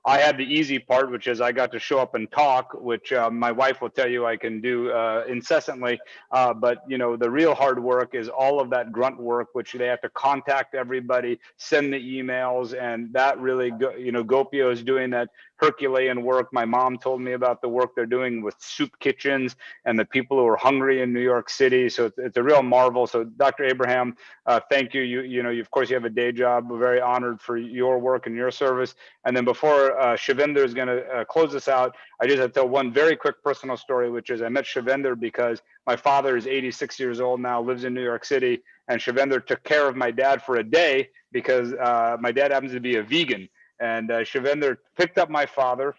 I had the easy part, which is I got to show up and talk, which my wife will tell you I can do incessantly. But the real hard work is all of that grunt work, which they have to contact everybody, send the emails, and that really, Gopio is doing that Herculean work. My mom told me about the work they're doing with soup kitchens and the people who are hungry in New York City. So it's a real marvel. So Dr. Abraham, thank you. You of course you have a day job. We're very honored for your work and your service. And then before Shivendra is going to close this out, I just have to tell one very quick personal story, which is I met Shivendra because my father is 86 years old now, lives in New York City, and Shivendra took care of my dad for a day because my dad happens to be a vegan. And Shivendra picked up my father,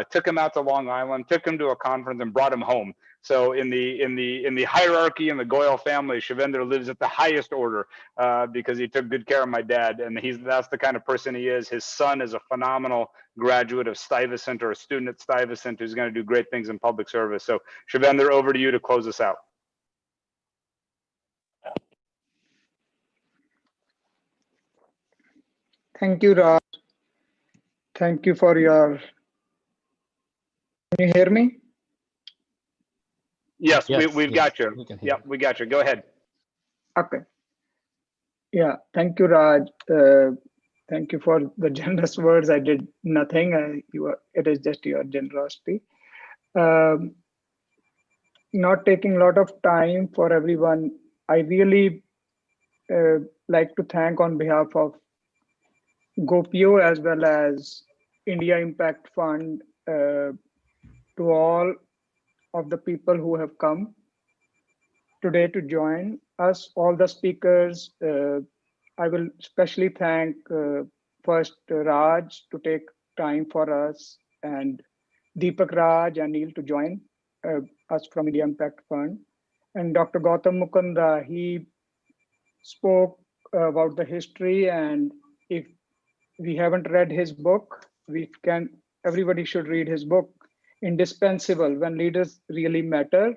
took him out to Long Island, took him to a conference, and brought him home. So in the hierarchy in the Goyle family, Shivendra lives at the highest order because he took good care of my dad, and that's the kind of person he is. His son is a phenomenal graduate of Stuyvesant, or a student at Stuyvesant, who's going to do great things in public service. So Shivendra, over to you to close us out. Thank you, Raj. Thank you for your. Can you hear me? Yes, we've got you. Yep, we got you. Go ahead. Okay. Yeah, thank you, Raj. Thank you for the generous words. I did nothing. It is just your generosity. Not taking a lot of time for everyone. I really like to thank on behalf of GOPIO as well as India Impact Fund to all of the people who have come today to join us, all the speakers. I will especially thank first Raj to take time for us and Deepak Raj and Neil to join us from India Impact Fund. And Dr. Gautham Makunda, he spoke about the history, and if we haven't read his book, everybody should read his book, Indispensable, When Leaders Really Matter.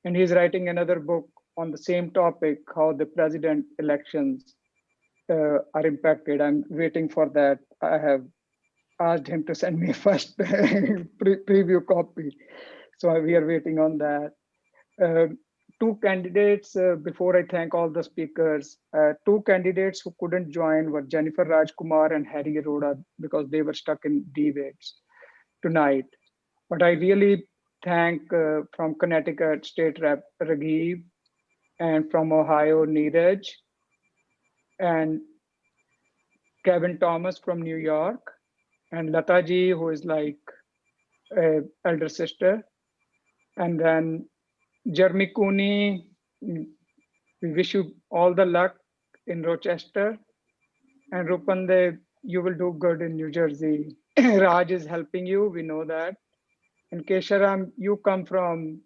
And he's writing another book on the same topic, how the president elections are impacted. I'm waiting for that. I have asked him to send me a first preview copy. So we are waiting on that. Two candidates, before I thank all the speakers, two candidates who couldn't join were Jennifer Raj Kumar and Harry Arora because they were stuck in debates tonight. But I really thank from Connecticut State Rep Raghib, and from Ohio Niraj, and Kevin Thomas from New York, and Lataji, who is like an elder sister, and then Jeremy Cooney. We wish you all the luck in Rochester, and Rupande, you will do good in New Jersey. Raj is helping you, we know that. And Kesharam, you come from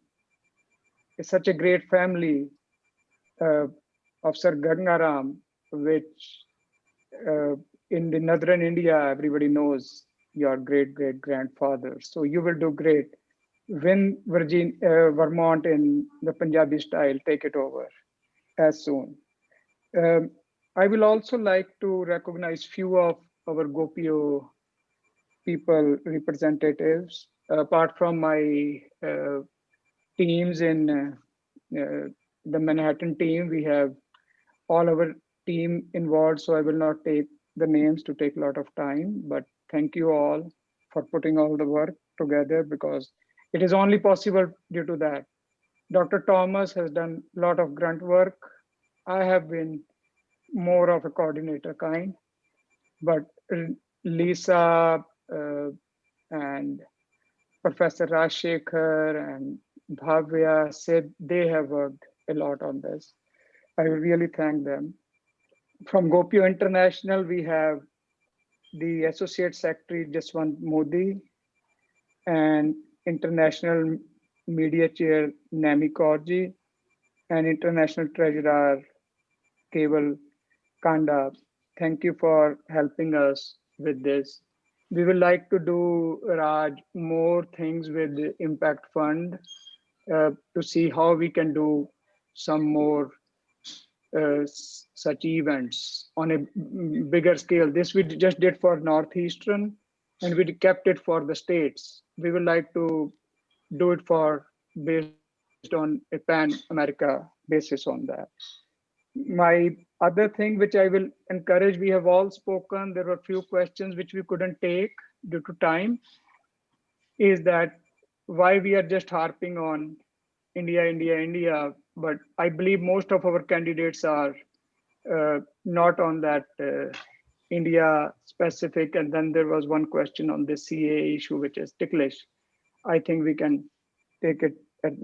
such a great family of Sir Gangaram, which in the northern India, everybody knows your great-great-grandfather. So you will do great. Win Vermont in the Punjabi style, take it over as soon. I will also like to recognize few of our GOPIO people representatives. Apart from my teams in the Manhattan team, we have all our team involved, so I will not take the names to take a lot of time, but thank you all for putting all the work together, because it is only possible due to that. Dr. Thomas has done a lot of grunt work. I have been more of a coordinator kind, but Lisa and Professor Rajshekhar and Bhavya said they have worked a lot on this. I really thank them. From GOPIO International, we have the Associate Secretary Jaswant Modi and International Media Chair Nami Kaurji and International Treasurer Keval Kanda. Thank you for helping us with this. We would like to do, Raj, more things with the Impact Fund to see how we can do some more such events on a bigger scale. This we just did for Northeastern, and we kept it for the states. We would like to do it for based on a Pan-America basis on that. My other thing which I will encourage, we have all spoken, there were a few questions which we couldn't take due to time, is that why we are just harping on India, India, India, but I believe most of our candidates are not on that India specific. And then there was one question on the CA issue, which is ticklish. I think we can take it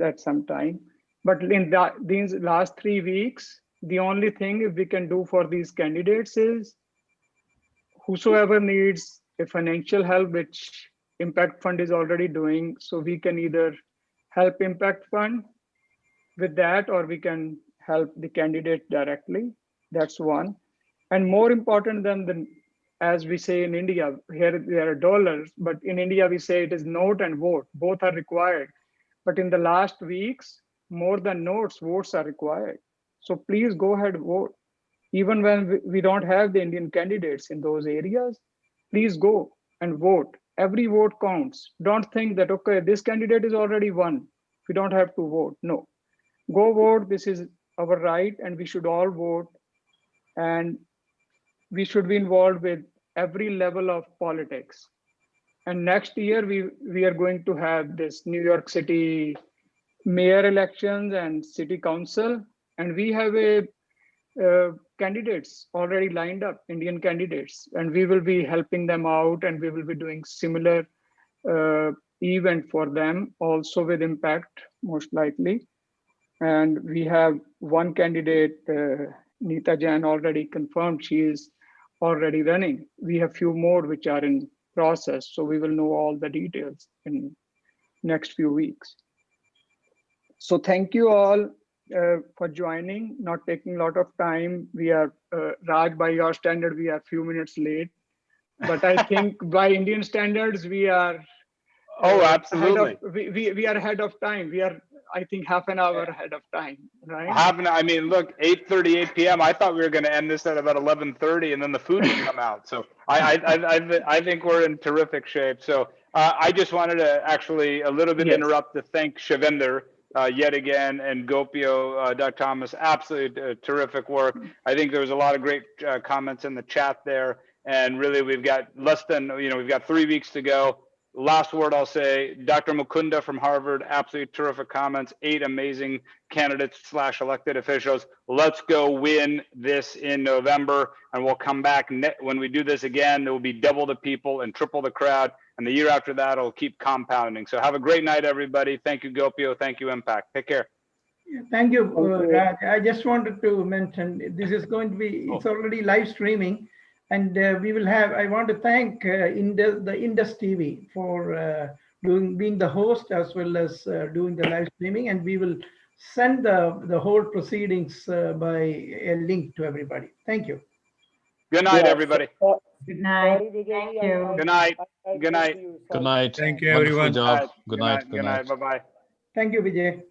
at some time. But in these last 3 weeks, the only thing we can do for these candidates is whosoever needs a financial help, which Impact Fund is already doing. So we can either help Impact Fund with that, or we can help the candidate directly. That's one. And more important than as we say in India, here there are dollars, but in India we say it is note and vote. Both are required. But in the last weeks, more than notes, votes are required. So please go ahead, vote. Even when we don't have the Indian candidates in those areas, please go and vote. Every vote counts. Don't think that, okay, this candidate is already won, we don't have to vote. No, go vote. This is our right, and we should all vote. And we should be involved with every level of politics. And next year, we are going to have this New York City mayor elections and city council. And we have candidates already lined up, Indian candidates, and we will be helping them out, and we will be doing similar event for them also with Impact, most likely. And we have one candidate, Neeta Jain, already confirmed. She is already running. We have few more which are in process, so we will know all the details in next few weeks. So thank you all for joining, not taking a lot of time. We are, Raj, by your standard, we are a few minutes late. But I think by Indian standards, we are Oh, absolutely. We are ahead of time. We are, I think, half an hour ahead of time, right? I mean, look, 8:38 p.m. I thought we were going to end this at about 11:30, and then the food would come out. So I think we're in terrific shape. So I just wanted to actually a little bit interrupt to thank Shavinder yet again, and Gopio, Dr. Thomas, absolutely terrific work. I think there was a lot of great comments in the chat there, and really we've got we've got 3 weeks to go. Last word I'll say, Dr. Mukunda from Harvard, absolutely terrific comments, 8 amazing candidates / elected officials. Let's go win this in November, and we'll come back when we do this again. There will be double the people and triple the crowd, and the year after that, it'll keep compounding. So have a great night, everybody. Thank you, Gopio. Thank you, Impact. Take care. Thank you, Raj. I just wanted to mention, this is going to be, it's already live streaming. And we will have, I want to thank the Indus TV for being the host as well as doing the live streaming. And we will send the whole proceedings by a link to everybody. Thank you. Good night, everybody. Good night. Thank you. Good night. Good night. Good night. Thank you, Wonderful everyone. job. Good night. Good night. Bye-bye. Thank you, Vijay.